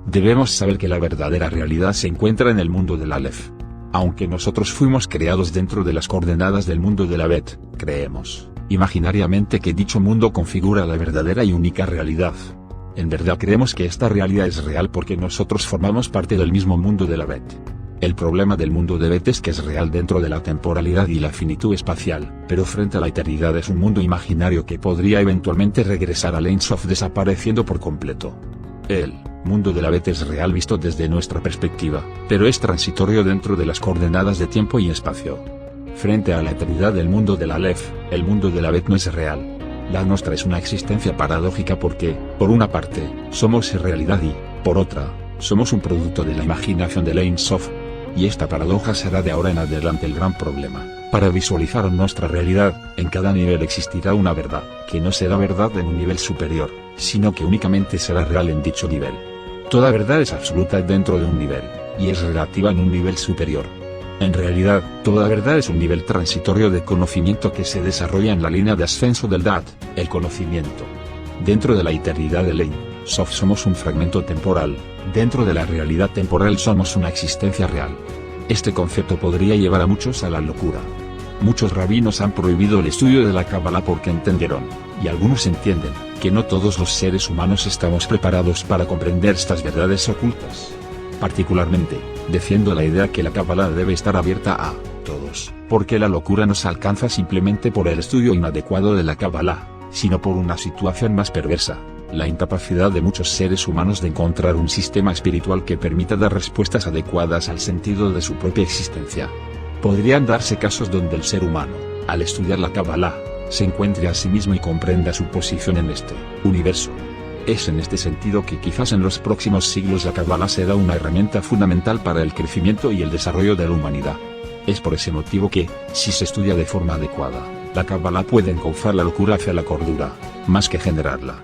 Debemos saber que la verdadera realidad se encuentra en el mundo del Aleph. Aunque nosotros fuimos creados dentro de las coordenadas del mundo de la Bet, creemos, imaginariamente, que dicho mundo configura la verdadera y única realidad. En verdad creemos que esta realidad es real porque nosotros formamos parte del mismo mundo de la Bet. El problema del mundo de Bet es que es real dentro de la temporalidad y la finitud espacial, pero frente a la eternidad es un mundo imaginario que podría eventualmente regresar al Ein Sof desapareciendo por completo. El mundo de la Bet es real visto desde nuestra perspectiva, pero es transitorio dentro de las coordenadas de tiempo y espacio. Frente a la eternidad del mundo del Aleph, el mundo de la Bet no es real. La nuestra es una existencia paradójica porque, por una parte, somos realidad y, por otra, somos un producto de la imaginación de Ein Sof. Y esta paradoja será de ahora en adelante el gran problema. Para visualizar nuestra realidad, en cada nivel existirá una verdad, que no será verdad en un nivel superior, sino que únicamente será real en dicho nivel. Toda verdad es absoluta dentro de un nivel, y es relativa en un nivel superior. En realidad, toda verdad es un nivel transitorio de conocimiento que se desarrolla en la línea de ascenso del Dat, el conocimiento. Dentro de la eternidad de Ein Sof somos un fragmento temporal, dentro de la realidad temporal somos una existencia real. Este concepto podría llevar a muchos a la locura. Muchos rabinos han prohibido el estudio de la Kabbalah porque entendieron, y algunos entienden, que no todos los seres humanos estamos preparados para comprender estas verdades ocultas. Particularmente, defiendo la idea que la Kabbalah debe estar abierta a todos, porque la locura no se alcanza simplemente por el estudio inadecuado de la Kabbalah, sino por una situación más perversa, la incapacidad de muchos seres humanos de encontrar un sistema espiritual que permita dar respuestas adecuadas al sentido de su propia existencia. Podrían darse casos donde el ser humano, al estudiar la Kabbalah, se encuentre a sí mismo y comprenda su posición en este universo. Es en este sentido que quizás en los próximos siglos la Kabbalah será una herramienta fundamental para el crecimiento y el desarrollo de la humanidad. Es por ese motivo que, si se estudia de forma adecuada, la Kabbalah puede encauzar la locura hacia la cordura, más que generarla.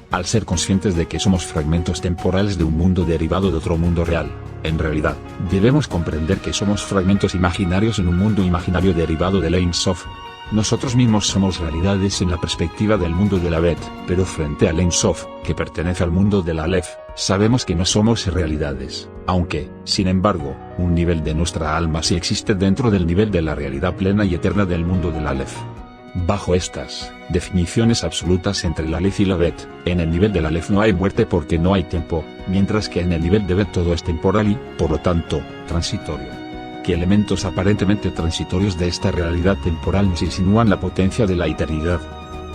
Al ser conscientes de que somos fragmentos temporales de un mundo derivado de otro mundo real, en realidad, debemos comprender que somos fragmentos imaginarios en un mundo imaginario derivado del Ein Sof. Nosotros mismos somos realidades en la perspectiva del mundo de la Bet, pero frente al Ein Sof, que pertenece al mundo del Aleph, sabemos que no somos realidades, aunque, sin embargo, un nivel de nuestra alma sí existe dentro del nivel de la realidad plena y eterna del mundo del Aleph. Bajo estas definiciones absolutas entre el Aleph y la Bet, en el nivel del Aleph no hay muerte porque no hay tiempo, mientras que en el nivel de Bet todo es temporal y, por lo tanto, transitorio. Que elementos aparentemente transitorios de esta realidad temporal nos insinúan la potencia de la eternidad.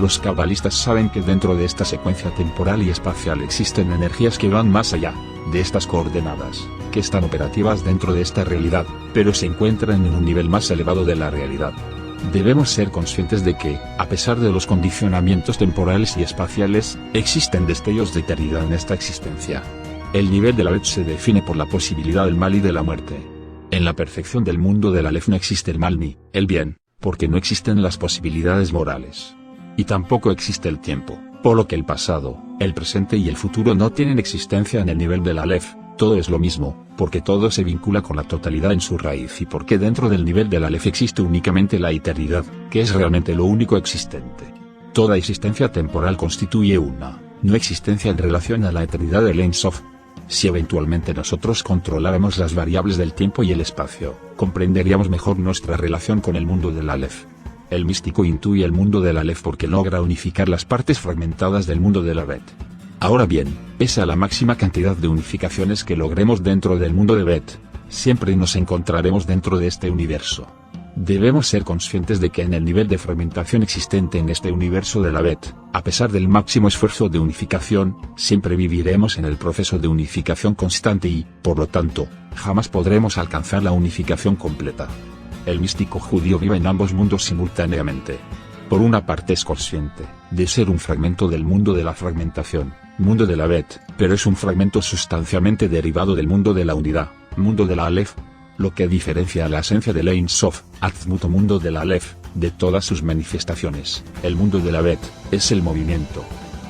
Los cabalistas saben que dentro de esta secuencia temporal y espacial existen energías que van más allá de estas coordenadas, que están operativas dentro de esta realidad, pero se encuentran en un nivel más elevado de la realidad. Debemos ser conscientes de que, a pesar de los condicionamientos temporales y espaciales, existen destellos de eternidad en esta existencia. El nivel de la Bet se define por la posibilidad del mal y de la muerte. En la perfección del mundo del Aleph no existe el mal ni el bien, porque no existen las posibilidades morales. Y tampoco existe el tiempo, por lo que el pasado, el presente y el futuro no tienen existencia en el nivel del Aleph. Todo es lo mismo, porque todo se vincula con la totalidad en su raíz y porque dentro del nivel del Aleph existe únicamente la eternidad, que es realmente lo único existente. Toda existencia temporal constituye una no existencia en relación a la eternidad del Ein Sof. Si eventualmente nosotros controláramos las variables del tiempo y el espacio, comprenderíamos mejor nuestra relación con el mundo del Aleph. El místico intuye el mundo del Aleph porque logra unificar las partes fragmentadas del mundo de la Bet. Ahora bien, pese a la máxima cantidad de unificaciones que logremos dentro del mundo de Bet, siempre nos encontraremos dentro de este universo. Debemos ser conscientes de que en el nivel de fragmentación existente en este universo de la Bet, a pesar del máximo esfuerzo de unificación, siempre viviremos en el proceso de unificación constante y, por lo tanto, jamás podremos alcanzar la unificación completa. El místico judío vive en ambos mundos simultáneamente. Por una parte es consciente de ser un fragmento del mundo de la fragmentación, mundo de la Bet, pero es un fragmento sustancialmente derivado del mundo de la unidad, mundo de la Aleph, lo que diferencia a la esencia del Ein Sof, Atzmut mundo de la Aleph, de todas sus manifestaciones. El mundo de la Bet es el movimiento.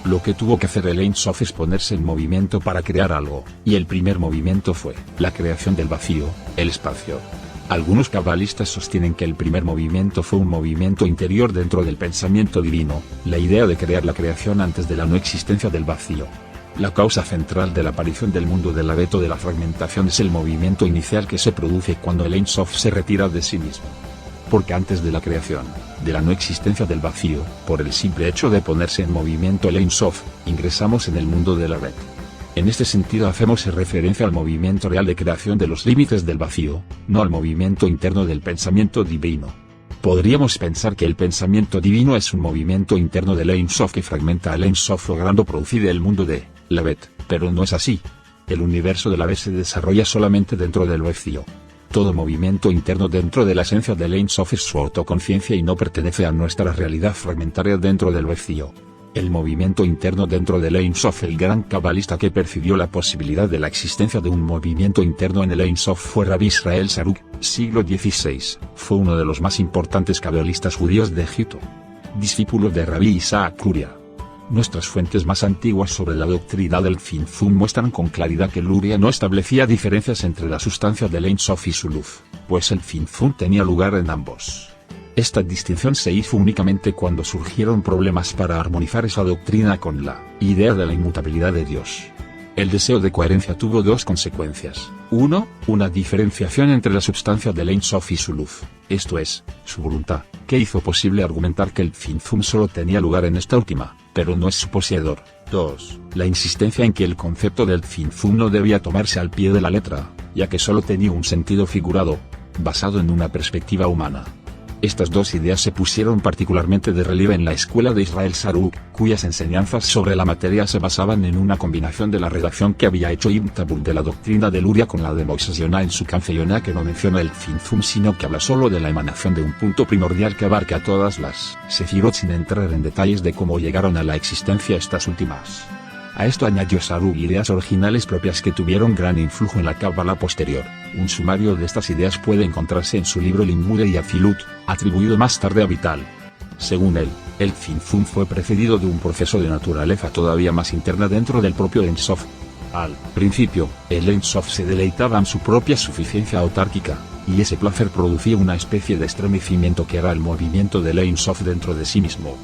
Lo que tuvo que hacer el Ein Sof es ponerse en movimiento para crear algo, y el primer movimiento fue la creación del vacío, el espacio. Algunos cabalistas sostienen que el primer movimiento fue un movimiento interior dentro del pensamiento divino, la idea de crear la creación antes de la no existencia del vacío. La causa central de la aparición del mundo del Bet o de la fragmentación es el movimiento inicial que se produce cuando el Ein Sof se retira de sí mismo. Porque antes de la creación, de la no existencia del vacío, por el simple hecho de ponerse en movimiento el Ein Sof, ingresamos en el mundo de la Bet. En este sentido hacemos referencia al movimiento real de creación de los límites del vacío, no al movimiento interno del pensamiento divino. Podríamos pensar que el pensamiento divino es un movimiento interno del Ein Sof que fragmenta al Ein Sof logrando producir el mundo de la Bet, pero no es así. El universo de la Bet se desarrolla solamente dentro del vacío. Todo movimiento interno dentro de la esencia del Ein Sof es su autoconciencia y no pertenece a nuestra realidad fragmentaria dentro del vacío. El movimiento interno dentro del Ein Sof. El gran cabalista que percibió la posibilidad de la existencia de un movimiento interno en el Ein Sof fue Rabbi Israel Sarug, siglo XVI. Fue uno de los más importantes cabalistas judíos de Egipto. Discípulo de Rabbi Isaac Luria. Nuestras fuentes más antiguas sobre la doctrina del Tzimtzum muestran con claridad que Luria no establecía diferencias entre la sustancia del Ein Sof y su luz, pues el Tzimtzum tenía lugar en ambos. Esta distinción se hizo únicamente cuando surgieron problemas para armonizar esa doctrina con la idea de la inmutabilidad de Dios. El deseo de coherencia tuvo dos consecuencias. 1. Una diferenciación entre la sustancia del Ein Sof y su luz, esto es, su voluntad, que hizo posible argumentar que el Tzimtzum solo tenía lugar en esta última, pero no es su poseedor. 2. La insistencia en que el concepto del Tzimtzum no debía tomarse al pie de la letra, ya que solo tenía un sentido figurado, basado en una perspectiva humana. Estas dos ideas se pusieron particularmente de relieve en la escuela de Israel Sarug, cuyas enseñanzas sobre la materia se basaban en una combinación de la redacción que había hecho Ibn Tabul de la doctrina de Luria con la de Moisés Yonah en su Kanfe Yonah, que no menciona el Tzimtzum sino que habla solo de la emanación de un punto primordial que abarca todas las sefirot sin entrar en detalles de cómo llegaron a la existencia estas últimas. A esto añadió Sarug ideas originales propias que tuvieron gran influjo en la Cábala posterior. Un sumario de estas ideas puede encontrarse en su libro Limudei y Afilut, atribuido más tarde a Vital. Según él, el Tzimtzum fue precedido de un proceso de naturaleza todavía más interna dentro del propio Ein Sof. Al principio, el Ein Sof se deleitaba en su propia suficiencia autárquica, y ese placer producía una especie de estremecimiento que era el movimiento del Ein Sof dentro de sí mismo.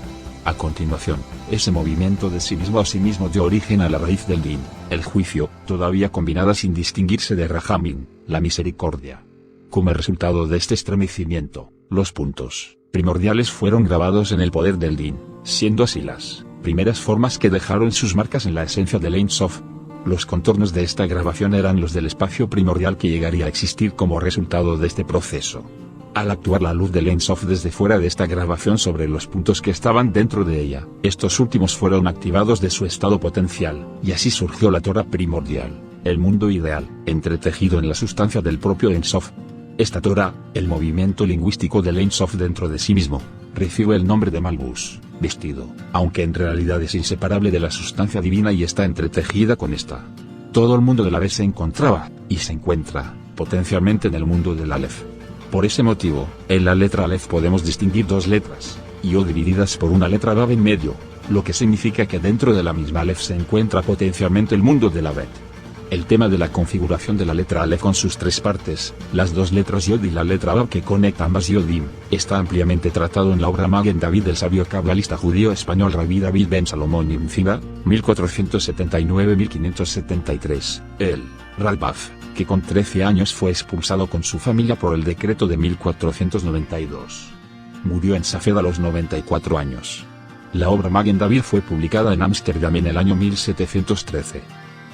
A continuación, ese movimiento de sí mismo a sí mismo dio origen a la raíz del din, el juicio, todavía combinada sin distinguirse de Rahamim, la misericordia. Como resultado de este estremecimiento, los puntos primordiales fueron grabados en el poder del din, siendo así las primeras formas que dejaron sus marcas en la esencia del Ein Sof. Los contornos de esta grabación eran los del espacio primordial que llegaría a existir como resultado de este proceso. Al actuar la luz del Ein Sof desde fuera de esta grabación sobre los puntos que estaban dentro de ella, estos últimos fueron activados de su estado potencial, y así surgió la Torah primordial, el mundo ideal, entretejido en la sustancia del propio Ein Sof. Esta Torah, el movimiento lingüístico del Ein Sof dentro de sí mismo, recibe el nombre de Malbus, vestido, aunque en realidad es inseparable de la sustancia divina y está entretejida con esta. Todo el mundo de la vez se encontraba, y se encuentra, potencialmente en el mundo del Aleph. Por ese motivo, en la letra Aleph podemos distinguir dos letras, Yod divididas por una letra Vav en medio, lo que significa que dentro de la misma Aleph se encuentra potencialmente el mundo de la Bet. El tema de la configuración de la letra Aleph con sus tres partes, las dos letras Yod y la letra Vav que conecta ambas Yodim, está ampliamente tratado en la obra Magen David del sabio cabalista judío español Rabbi David ben Salomón Ibn Ziva, 1479-1573, el Ralbaf, que con 13 años fue expulsado con su familia por el decreto de 1492. Murió en Safed a los 94 años. La obra Magen David fue publicada en Ámsterdam en el año 1713.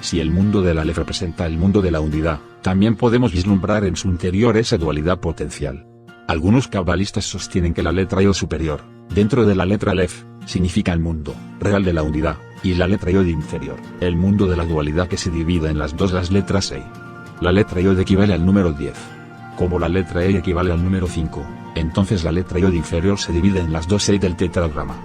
Si el mundo del Aleph representa el mundo de la unidad, también podemos vislumbrar en su interior esa dualidad potencial. Algunos cabalistas sostienen que la letra Yod superior, dentro de la letra Aleph, significa el mundo real de la unidad, y la letra Yod inferior, el mundo de la dualidad que se divide en las letras Ei. La letra Yod equivale al número 10. Como la letra Ei equivale al número 5, entonces la letra Yod inferior se divide en las dos Ei del tetragrama.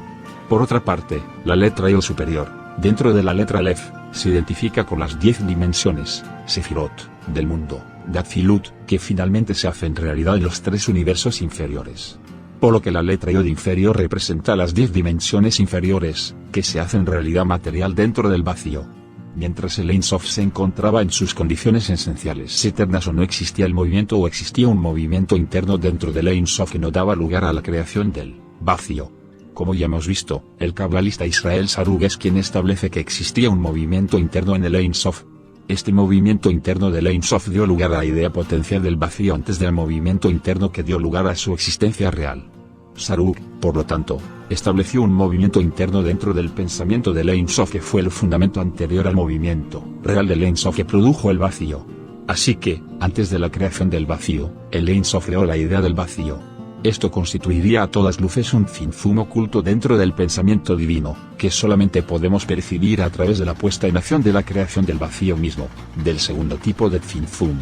Por otra parte, la letra Yod superior, dentro de la letra Aleph, se identifica con las 10 dimensiones, Sefirot, del mundo, de Atzilut, que finalmente se hacen realidad en los tres universos inferiores. Por lo que la letra Yod inferior representa las 10 dimensiones inferiores, que se hacen realidad material dentro del vacío. Mientras el Ein Sof se encontraba en sus condiciones esenciales eternas o no existía el movimiento o existía un movimiento interno dentro del Ein Sof que no daba lugar a la creación del vacío. Como ya hemos visto, el cabalista Israel Sarug es quien establece que existía un movimiento interno en el Ein Sof. Este movimiento interno del Ein Sof dio lugar a la idea potencial del vacío antes del movimiento interno que dio lugar a su existencia real. Sarug, por lo tanto, estableció un movimiento interno dentro del pensamiento del Ein Sof que fue el fundamento anterior al movimiento real del Ein Sof que produjo el vacío. Así que, antes de la creación del vacío, el Ein Sof creó la idea del vacío. Esto constituiría a todas luces un Tzimtzum oculto dentro del pensamiento divino, que solamente podemos percibir a través de la puesta en acción de la creación del vacío mismo, del segundo tipo de Tzimtzum.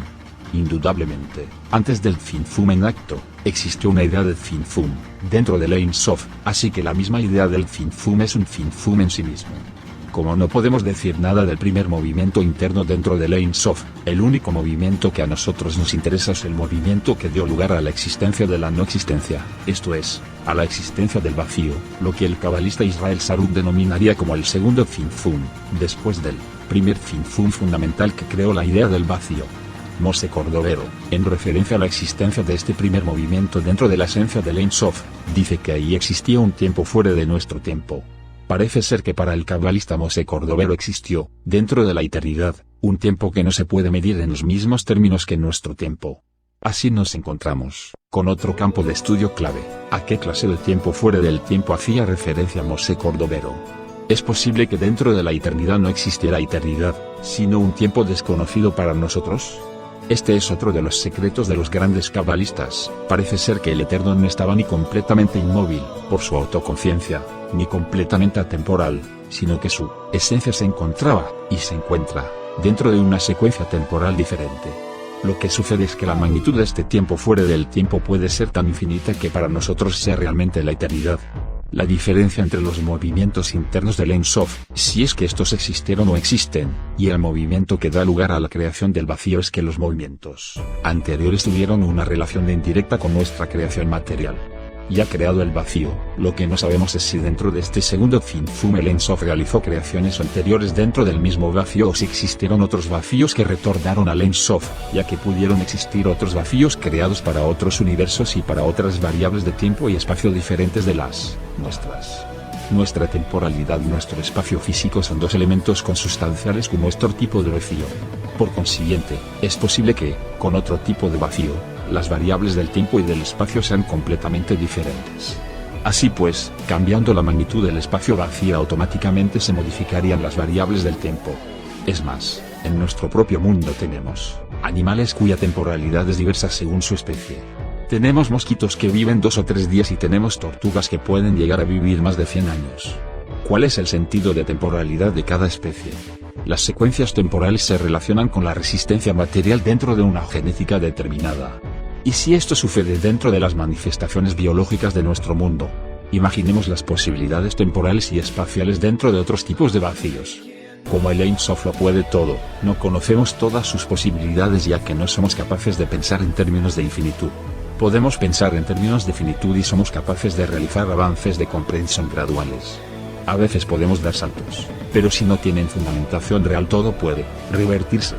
Indudablemente, antes del Finfum en acto, existió una idea del Finfum, dentro del Ein Sof, así que la misma idea del Finfum es un Finfum en sí mismo. Como no podemos decir nada del primer movimiento interno dentro del Ein Sof, el único movimiento que a nosotros nos interesa es el movimiento que dio lugar a la existencia de la no existencia, esto es, a la existencia del vacío, lo que el cabalista Israel Saruk denominaría como el segundo Finfum, después del primer Finfum fundamental que creó la idea del vacío. Moshe Cordovero, en referencia a la existencia de este primer movimiento dentro de la esencia del Ein Sof, dice que ahí existía un tiempo fuera de nuestro tiempo. Parece ser que para el cabalista Moshe Cordovero existió, dentro de la eternidad, un tiempo que no se puede medir en los mismos términos que nuestro tiempo. Así nos encontramos, con otro campo de estudio clave, ¿a qué clase de tiempo fuera del tiempo hacía referencia Moshe Cordovero? Es posible que dentro de la eternidad no existiera eternidad, sino un tiempo desconocido para nosotros. Este es otro de los secretos de los grandes cabalistas. Parece ser que el Eterno no estaba ni completamente inmóvil, por su autoconciencia, ni completamente atemporal, sino que su esencia se encontraba, y se encuentra, dentro de una secuencia temporal diferente. Lo que sucede es que la magnitud de este tiempo fuera del tiempo puede ser tan infinita que para nosotros sea realmente la eternidad. La diferencia entre los movimientos internos del Ein Sof, si es que estos existieron o existen, y el movimiento que da lugar a la creación del vacío es que los movimientos anteriores tuvieron una relación indirecta con nuestra creación material. Y ha creado el vacío, lo que no sabemos es si dentro de este segundo Finfum el Ein Sof realizó creaciones anteriores dentro del mismo vacío o si existieron otros vacíos que retornaron al Ein Sof, ya que pudieron existir otros vacíos creados para otros universos y para otras variables de tiempo y espacio diferentes de las nuestras. Nuestra temporalidad y nuestro espacio físico son dos elementos consustanciales con nuestro tipo de vacío. Por consiguiente, es posible que, con otro tipo de vacío, las variables del tiempo y del espacio sean completamente diferentes. Así pues, cambiando la magnitud del espacio vacío automáticamente se modificarían las variables del tiempo. Es más, en nuestro propio mundo tenemos animales cuya temporalidad es diversa según su especie. Tenemos mosquitos que viven 2 o 3 días y tenemos tortugas que pueden llegar a vivir más de 100 años. ¿Cuál es el sentido de temporalidad de cada especie? Las secuencias temporales se relacionan con la resistencia material dentro de una genética determinada. ¿Y si esto sucede dentro de las manifestaciones biológicas de nuestro mundo? Imaginemos las posibilidades temporales y espaciales dentro de otros tipos de vacíos. Como el Ein Sof lo puede todo, no conocemos todas sus posibilidades ya que no somos capaces de pensar en términos de infinitud. Podemos pensar en términos de finitud y somos capaces de realizar avances de comprensión graduales. A veces podemos dar saltos, pero si no tienen fundamentación real todo puede revertirse.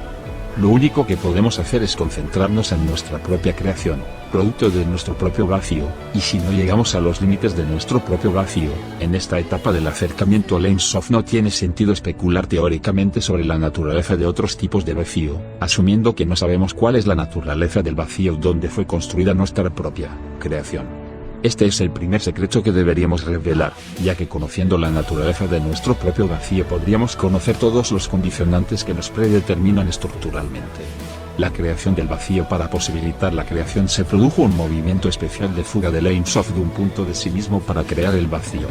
Lo único que podemos hacer es concentrarnos en nuestra propia creación, producto de nuestro propio vacío, y si no llegamos a los límites de nuestro propio vacío, en esta etapa del acercamiento al Ein Sof no tiene sentido especular teóricamente sobre la naturaleza de otros tipos de vacío, asumiendo que no sabemos cuál es la naturaleza del vacío donde fue construida nuestra propia creación. Este es el primer secreto que deberíamos revelar, ya que conociendo la naturaleza de nuestro propio vacío podríamos conocer todos los condicionantes que nos predeterminan estructuralmente. La creación del vacío. Para posibilitar la creación se produjo un movimiento especial de fuga del Ein Sof de un punto de sí mismo para crear el vacío.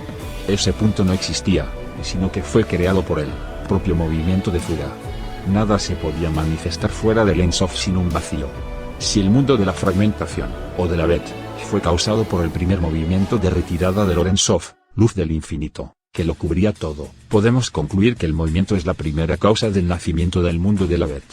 Ese punto no existía, sino que fue creado por el propio movimiento de fuga. Nada se podía manifestar fuera del Ein Sof sin un vacío. Si el mundo de la fragmentación, o de la Bet, fue causado por el primer movimiento de retirada del Ein Sof, luz del infinito, que lo cubría todo, podemos concluir que el movimiento es la primera causa del nacimiento del mundo de la Bet.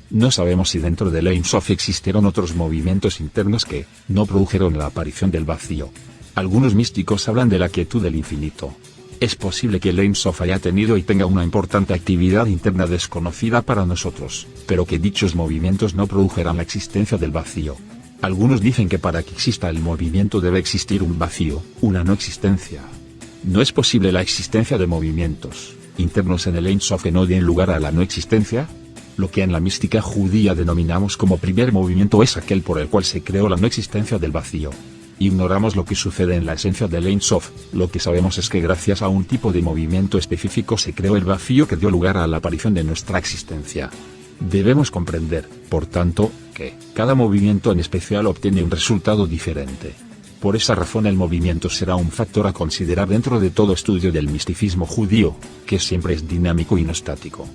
No sabemos si dentro del Ein Sof existieron otros movimientos internos que no produjeron la aparición del vacío. Algunos místicos hablan de la quietud del infinito. Es posible que el Ein Sof haya tenido y tenga una importante actividad interna desconocida para nosotros, pero que dichos movimientos no produjeran la existencia del vacío. Algunos dicen que para que exista el movimiento debe existir un vacío, una no existencia. ¿No es posible la existencia de movimientos internos en el Ein Sof que no den lugar a la no existencia? Lo que en la mística judía denominamos como primer movimiento es aquel por el cual se creó la no existencia del vacío. Ignoramos lo que sucede en la esencia del Ein Sof, lo que sabemos es que gracias a un tipo de movimiento específico se creó el vacío que dio lugar a la aparición de nuestra existencia. Debemos comprender, por tanto, que cada movimiento en especial obtiene un resultado diferente. Por esa razón el movimiento será un factor a considerar dentro de todo estudio del misticismo judío, que siempre es dinámico y no estático.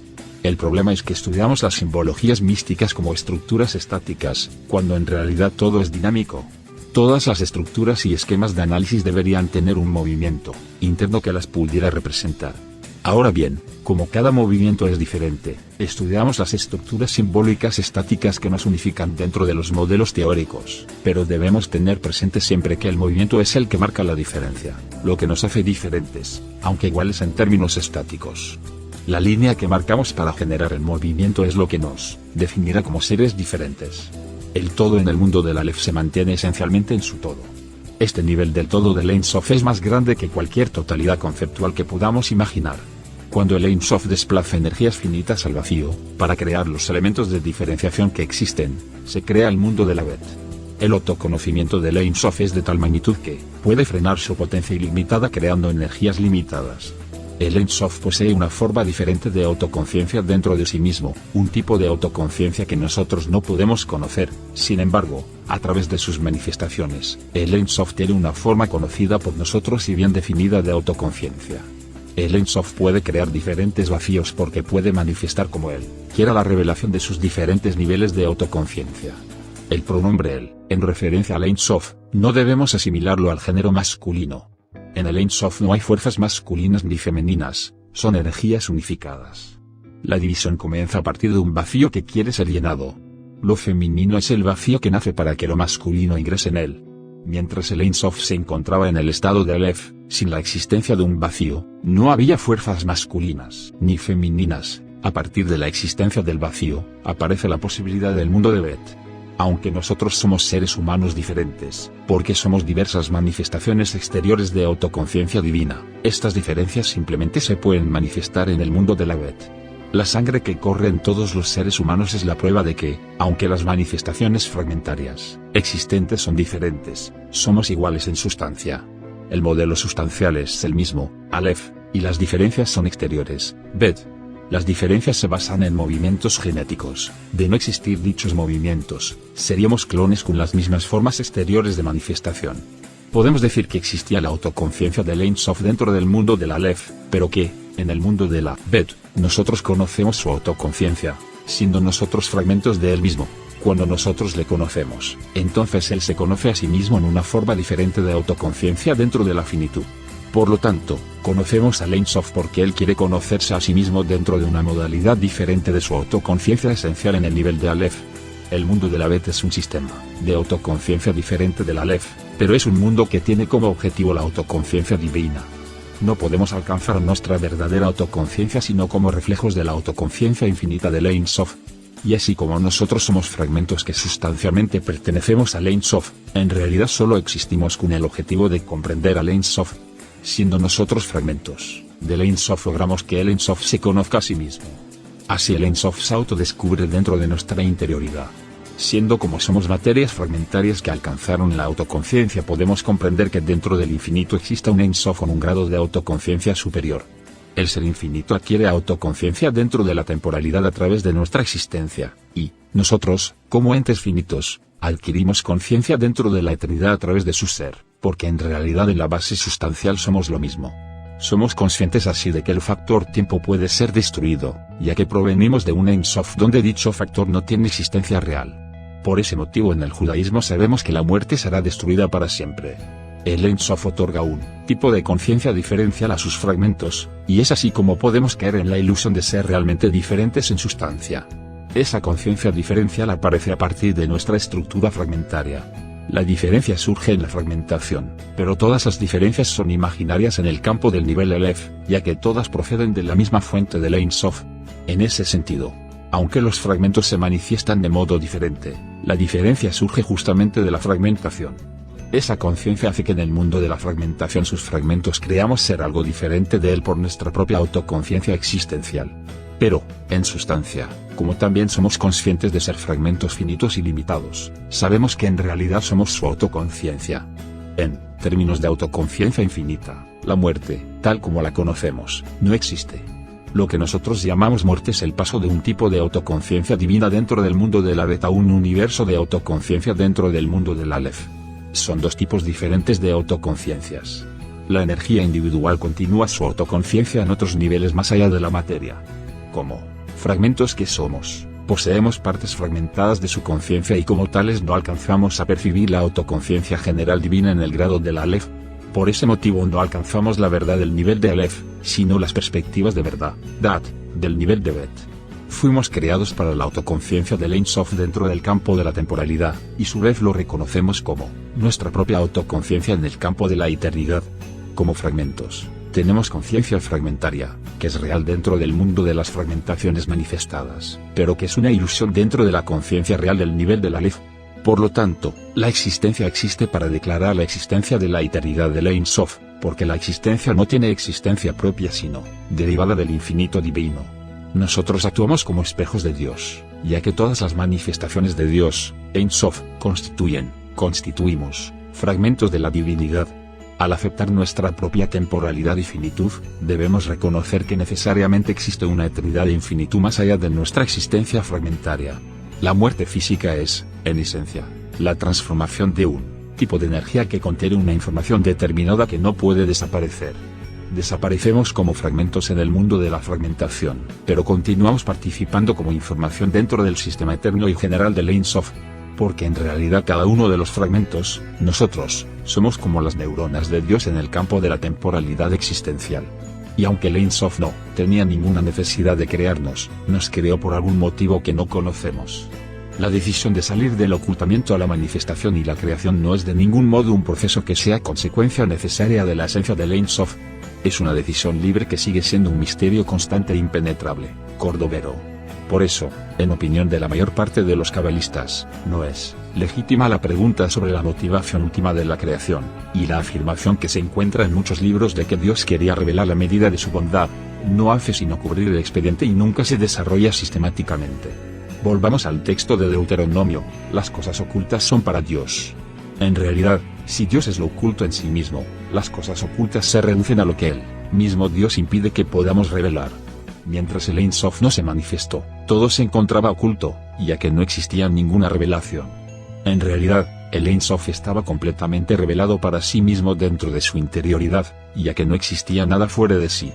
El problema es que estudiamos las simbologías místicas como estructuras estáticas, cuando en realidad todo es dinámico. Todas las estructuras y esquemas de análisis deberían tener un movimiento interno que las pudiera representar. Ahora bien, como cada movimiento es diferente, estudiamos las estructuras simbólicas estáticas que nos unifican dentro de los modelos teóricos, pero debemos tener presente siempre que el movimiento es el que marca la diferencia, lo que nos hace diferentes, aunque iguales en términos estáticos. La línea que marcamos para generar el movimiento es lo que nos definirá como seres diferentes. El todo en el mundo del Aleph se mantiene esencialmente en su todo. Este nivel del todo del Ein Sof es más grande que cualquier totalidad conceptual que podamos imaginar. Cuando el Ein Sof desplaza energías finitas al vacío, para crear los elementos de diferenciación que existen, se crea el mundo de la Bet. El autoconocimiento del Ein Sof es de tal magnitud que puede frenar su potencia ilimitada creando energías limitadas. El Ein Sof posee una forma diferente de autoconciencia dentro de sí mismo, un tipo de autoconciencia que nosotros no podemos conocer. Sin embargo, a través de sus manifestaciones, el Ein Sof tiene una forma conocida por nosotros y bien definida de autoconciencia. El Ein Sof puede crear diferentes vacíos porque puede manifestar como él quiera la revelación de sus diferentes niveles de autoconciencia. El pronombre él, en referencia al Ein Sof, no debemos asimilarlo al género masculino. En el Ein Sof no hay fuerzas masculinas ni femeninas, son energías unificadas. La división comienza a partir de un vacío que quiere ser llenado. Lo femenino es el vacío que nace para que lo masculino ingrese en él. Mientras el Ein Sof se encontraba en el estado de Aleph, sin la existencia de un vacío, no había fuerzas masculinas ni femeninas. A partir de la existencia del vacío, aparece la posibilidad del mundo de Bet. Aunque nosotros somos seres humanos diferentes, porque somos diversas manifestaciones exteriores de autoconciencia divina, estas diferencias simplemente se pueden manifestar en el mundo de la Bet. La sangre que corre en todos los seres humanos es la prueba de que, aunque las manifestaciones fragmentarias existentes son diferentes, somos iguales en sustancia. El modelo sustancial es el mismo, Aleph, y las diferencias son exteriores, Bet. Las diferencias se basan en movimientos genéticos. De no existir dichos movimientos, seríamos clones con las mismas formas exteriores de manifestación. Podemos decir que existía la autoconciencia del Ein Sof dentro del mundo del Aleph, pero que, en el mundo de la Bet, nosotros conocemos su autoconciencia, siendo nosotros fragmentos de él mismo. Cuando nosotros le conocemos, entonces él se conoce a sí mismo en una forma diferente de autoconciencia dentro de la finitud. Por lo tanto, conocemos al Ein Sof porque él quiere conocerse a sí mismo dentro de una modalidad diferente de su autoconciencia esencial en el nivel de Aleph. El mundo de la Bet es un sistema de autoconciencia diferente del Aleph, pero es un mundo que tiene como objetivo la autoconciencia divina. No podemos alcanzar nuestra verdadera autoconciencia sino como reflejos de la autoconciencia infinita del Ein Sof. Y así como nosotros somos fragmentos que sustancialmente pertenecemos al Ein Sof, en realidad solo existimos con el objetivo de comprender al Ein Sof. Siendo nosotros fragmentos del Ein Sof logramos que el Ein Sof se conozca a sí mismo. Así el Ein Sof se autodescubre dentro de nuestra interioridad. Siendo como somos materias fragmentarias que alcanzaron la autoconciencia podemos comprender que dentro del infinito exista un Ein Sof con un grado de autoconciencia superior. El ser infinito adquiere autoconciencia dentro de la temporalidad a través de nuestra existencia, y nosotros, como entes finitos, adquirimos conciencia dentro de la eternidad a través de su ser, porque en realidad en la base sustancial somos lo mismo. Somos conscientes así de que el factor tiempo puede ser destruido, ya que provenimos de un Ein Sof donde dicho factor no tiene existencia real. Por ese motivo en el judaísmo sabemos que la muerte será destruida para siempre. El Ein Sof otorga un tipo de conciencia diferencial a sus fragmentos, y es así como podemos caer en la ilusión de ser realmente diferentes en sustancia. Esa conciencia diferencial aparece a partir de nuestra estructura fragmentaria. La diferencia surge en la fragmentación, pero todas las diferencias son imaginarias en el campo del nivel Aleph, ya que todas proceden de la misma fuente del Ein Sof. En ese sentido, aunque los fragmentos se manifiestan de modo diferente, la diferencia surge justamente de la fragmentación. Esa conciencia hace que en el mundo de la fragmentación sus fragmentos creamos ser algo diferente de él por nuestra propia autoconciencia existencial. Pero, en sustancia, como también somos conscientes de ser fragmentos finitos y limitados, sabemos que en realidad somos su autoconciencia. En términos de autoconciencia infinita, la muerte, tal como la conocemos, no existe. Lo que nosotros llamamos muerte es el paso de un tipo de autoconciencia divina dentro del mundo de la Bet a un universo de autoconciencia dentro del mundo del Aleph. Son dos tipos diferentes de autoconciencias. La energía individual continúa su autoconciencia en otros niveles más allá de la materia. Como fragmentos que somos. Poseemos partes fragmentadas de su conciencia y como tales no alcanzamos a percibir la autoconciencia general divina en el grado del Aleph. Por ese motivo no alcanzamos la verdad del nivel de Aleph, sino las perspectivas de verdad, Dat, del nivel de Bet. Fuimos creados para la autoconciencia del Ein Sof dentro del campo de la temporalidad, y su vez lo reconocemos como nuestra propia autoconciencia en el campo de la eternidad. Como fragmentos, tenemos conciencia fragmentaria, que es real dentro del mundo de las fragmentaciones manifestadas, pero que es una ilusión dentro de la conciencia real del nivel del Aleph. Por lo tanto, la existencia existe para declarar la existencia de la eternidad del Ein Sof, porque la existencia no tiene existencia propia sino derivada del infinito divino. Nosotros actuamos como espejos de Dios, ya que todas las manifestaciones de Dios, Ein Sof, constituimos fragmentos de la divinidad. Al aceptar nuestra propia temporalidad y finitud, debemos reconocer que necesariamente existe una eternidad de infinitud más allá de nuestra existencia fragmentaria. La muerte física es, en esencia, la transformación de un tipo de energía que contiene una información determinada que no puede desaparecer. Desaparecemos como fragmentos en el mundo de la fragmentación, pero continuamos participando como información dentro del sistema eterno y general del Ein Sof. Porque en realidad cada uno de los fragmentos, nosotros, somos como las neuronas de Dios en el campo de la temporalidad existencial. Y aunque el Ein Sof no tenía ninguna necesidad de crearnos, nos creó por algún motivo que no conocemos. La decisión de salir del ocultamiento a la manifestación y la creación no es de ningún modo un proceso que sea consecuencia necesaria de la esencia del Ein Sof. Es una decisión libre que sigue siendo un misterio constante e impenetrable, Cordovero. Por eso, en opinión de la mayor parte de los cabalistas, no es legítima la pregunta sobre la motivación última de la creación, y la afirmación que se encuentra en muchos libros de que Dios quería revelar la medida de su bondad, no hace sino cubrir el expediente y nunca se desarrolla sistemáticamente. Volvamos al texto de Deuteronomio: las cosas ocultas son para Dios. En realidad, si Dios es lo oculto en sí mismo, las cosas ocultas se reducen a lo que Él mismo Dios impide que podamos revelar. Mientras el Ein Sof no se manifestó, todo se encontraba oculto, ya que no existía ninguna revelación. En realidad, el Ein Sof estaba completamente revelado para sí mismo dentro de su interioridad, ya que no existía nada fuera de sí.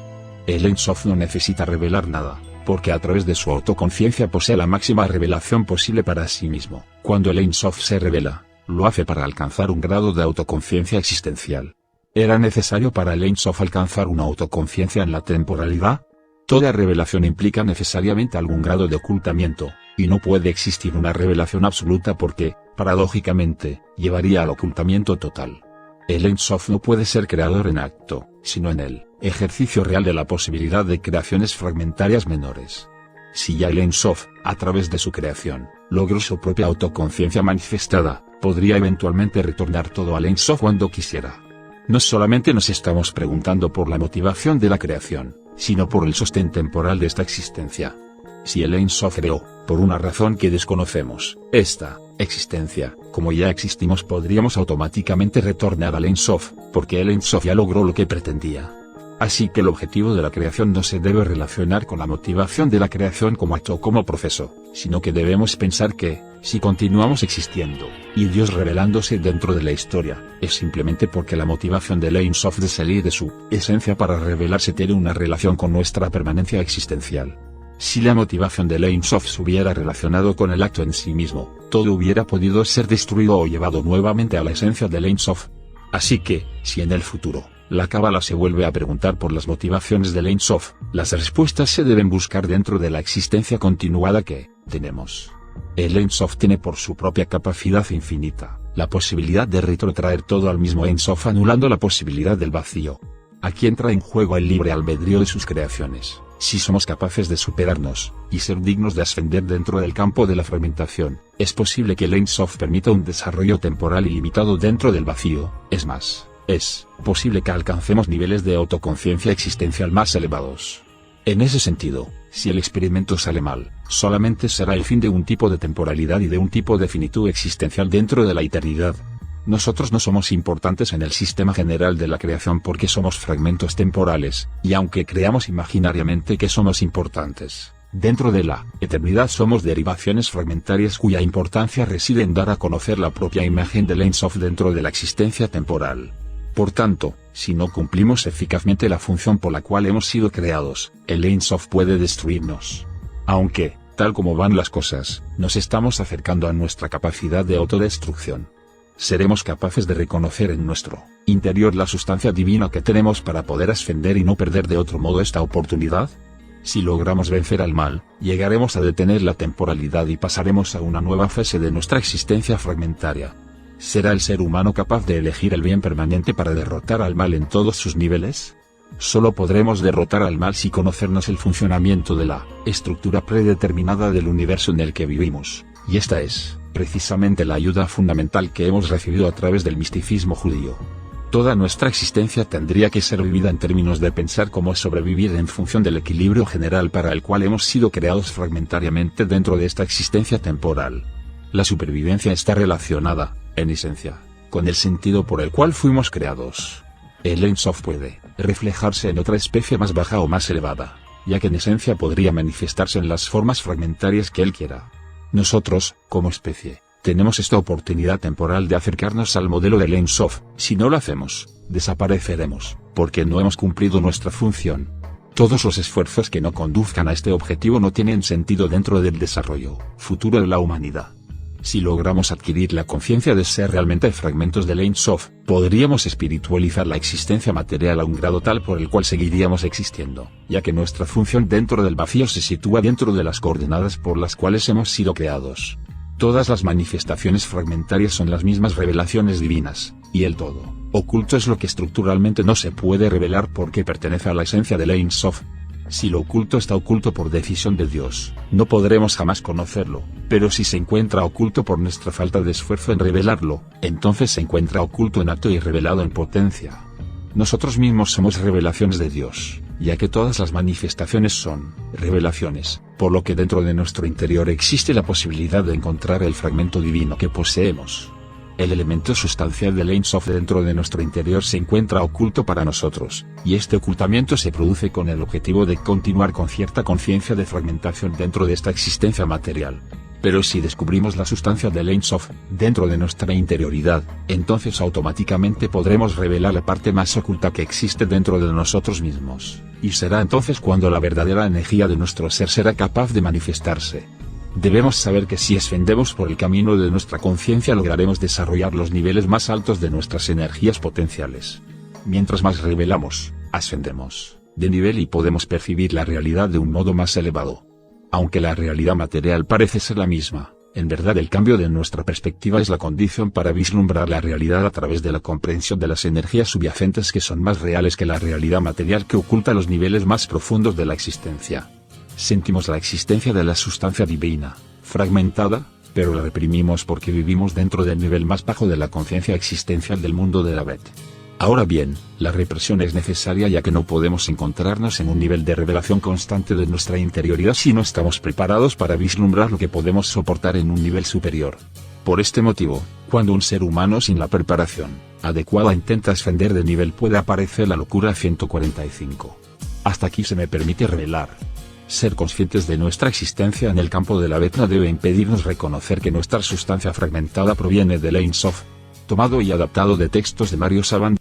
El Ein Sof no necesita revelar nada, porque a través de su autoconciencia posee la máxima revelación posible para sí mismo. Cuando el Ein Sof se revela, lo hace para alcanzar un grado de autoconciencia existencial. ¿Era necesario para el Ein Sof alcanzar una autoconciencia en la temporalidad? Toda revelación implica necesariamente algún grado de ocultamiento, y no puede existir una revelación absoluta porque, paradójicamente, llevaría al ocultamiento total. El Ein Sof no puede ser creador en acto, sino en el ejercicio real de la posibilidad de creaciones fragmentarias menores. Si ya el Ein Sof, a través de su creación, logró su propia autoconciencia manifestada, podría eventualmente retornar todo al Ein Sof cuando quisiera. No solamente nos estamos preguntando por la motivación de la creación, sino por el sostén temporal de esta existencia. Si el Ein Sof creó, por una razón que desconocemos, esta existencia, como ya existimos podríamos automáticamente retornar al Ein Sof, porque el Ein Sof ya logró lo que pretendía. Así que el objetivo de la creación no se debe relacionar con la motivación de la creación como acto o como proceso, sino que debemos pensar que, si continuamos existiendo, y Dios revelándose dentro de la historia, es simplemente porque la motivación del Ein Sof de salir de su esencia para revelarse tiene una relación con nuestra permanencia existencial. Si la motivación del Ein Sof se hubiera relacionado con el acto en sí mismo, todo hubiera podido ser destruido o llevado nuevamente a la esencia del Ein Sof. Así que, si en el futuro, la Cábala se vuelve a preguntar por las motivaciones del Ein Sof, las respuestas se deben buscar dentro de la existencia continuada que tenemos. El Ein Sof tiene por su propia capacidad infinita, la posibilidad de retrotraer todo al mismo Ein Sof anulando la posibilidad del vacío. Aquí entra en juego el libre albedrío de sus creaciones. Si somos capaces de superarnos, y ser dignos de ascender dentro del campo de la fragmentación, es posible que el Ein Sof permita un desarrollo temporal ilimitado dentro del vacío. Es más, es posible que alcancemos niveles de autoconciencia existencial más elevados. En ese sentido, si el experimento sale mal, solamente será el fin de un tipo de temporalidad y de un tipo de finitud existencial dentro de la eternidad. Nosotros no somos importantes en el sistema general de la creación porque somos fragmentos temporales, y aunque creamos imaginariamente que somos importantes, dentro de la eternidad somos derivaciones fragmentarias cuya importancia reside en dar a conocer la propia imagen del Ein Sof dentro de la existencia temporal. Por tanto, si no cumplimos eficazmente la función por la cual hemos sido creados, el Ein Sof puede destruirnos. Aunque, tal como van las cosas, nos estamos acercando a nuestra capacidad de autodestrucción. ¿Seremos capaces de reconocer en nuestro interior la sustancia divina que tenemos para poder ascender y no perder de otro modo esta oportunidad? Si logramos vencer al mal, llegaremos a detener la temporalidad y pasaremos a una nueva fase de nuestra existencia fragmentaria. ¿Será el ser humano capaz de elegir el bien permanente para derrotar al mal en todos sus niveles? Solo podremos derrotar al mal si conocemos el funcionamiento de la estructura predeterminada del universo en el que vivimos, y esta es, precisamente, la ayuda fundamental que hemos recibido a través del misticismo judío. Toda nuestra existencia tendría que ser vivida en términos de pensar cómo sobrevivir en función del equilibrio general para el cual hemos sido creados fragmentariamente dentro de esta existencia temporal. La supervivencia está relacionada, en esencia, con el sentido por el cual fuimos creados. El Ein Sof puede reflejarse en otra especie más baja o más elevada, ya que en esencia podría manifestarse en las formas fragmentarias que él quiera. Nosotros, como especie, tenemos esta oportunidad temporal de acercarnos al modelo del Ein Sof. Si no lo hacemos, desapareceremos, porque no hemos cumplido nuestra función. Todos los esfuerzos que no conduzcan a este objetivo no tienen sentido dentro del desarrollo futuro de la humanidad. Si logramos adquirir la conciencia de ser realmente fragmentos del Ein Sof, podríamos espiritualizar la existencia material a un grado tal por el cual seguiríamos existiendo, ya que nuestra función dentro del vacío se sitúa dentro de las coordenadas por las cuales hemos sido creados. Todas las manifestaciones fragmentarias son las mismas revelaciones divinas, y el todo oculto es lo que estructuralmente no se puede revelar porque pertenece a la esencia del Ein Sof. Si lo oculto está oculto por decisión de Dios, no podremos jamás conocerlo, pero si se encuentra oculto por nuestra falta de esfuerzo en revelarlo, entonces se encuentra oculto en acto y revelado en potencia. Nosotros mismos somos revelaciones de Dios, ya que todas las manifestaciones son revelaciones, por lo que dentro de nuestro interior existe la posibilidad de encontrar el fragmento divino que poseemos. El elemento sustancial del Ein Sof dentro de nuestro interior se encuentra oculto para nosotros, y este ocultamiento se produce con el objetivo de continuar con cierta conciencia de fragmentación dentro de esta existencia material. Pero si descubrimos la sustancia del Ein Sof dentro de nuestra interioridad, entonces automáticamente podremos revelar la parte más oculta que existe dentro de nosotros mismos, y será entonces cuando la verdadera energía de nuestro ser será capaz de manifestarse. Debemos saber que si ascendemos por el camino de nuestra conciencia lograremos desarrollar los niveles más altos de nuestras energías potenciales. Mientras más revelamos, ascendemos de nivel y podemos percibir la realidad de un modo más elevado. Aunque la realidad material parece ser la misma, en verdad el cambio de nuestra perspectiva es la condición para vislumbrar la realidad a través de la comprensión de las energías subyacentes que son más reales que la realidad material que oculta los niveles más profundos de la existencia. Sentimos la existencia de la sustancia divina, fragmentada, pero la reprimimos porque vivimos dentro del nivel más bajo de la conciencia existencial del mundo de la Bet. Ahora bien, la represión es necesaria ya que no podemos encontrarnos en un nivel de revelación constante de nuestra interioridad si no estamos preparados para vislumbrar lo que podemos soportar en un nivel superior. Por este motivo, cuando un ser humano sin la preparación adecuada intenta ascender de nivel puede aparecer la locura 145. Hasta aquí se me permite revelar. Ser conscientes de nuestra existencia en el campo de la Vetna debe impedirnos reconocer que nuestra sustancia fragmentada proviene del Ein Sof. Tomado y adaptado de textos de Mario Saban.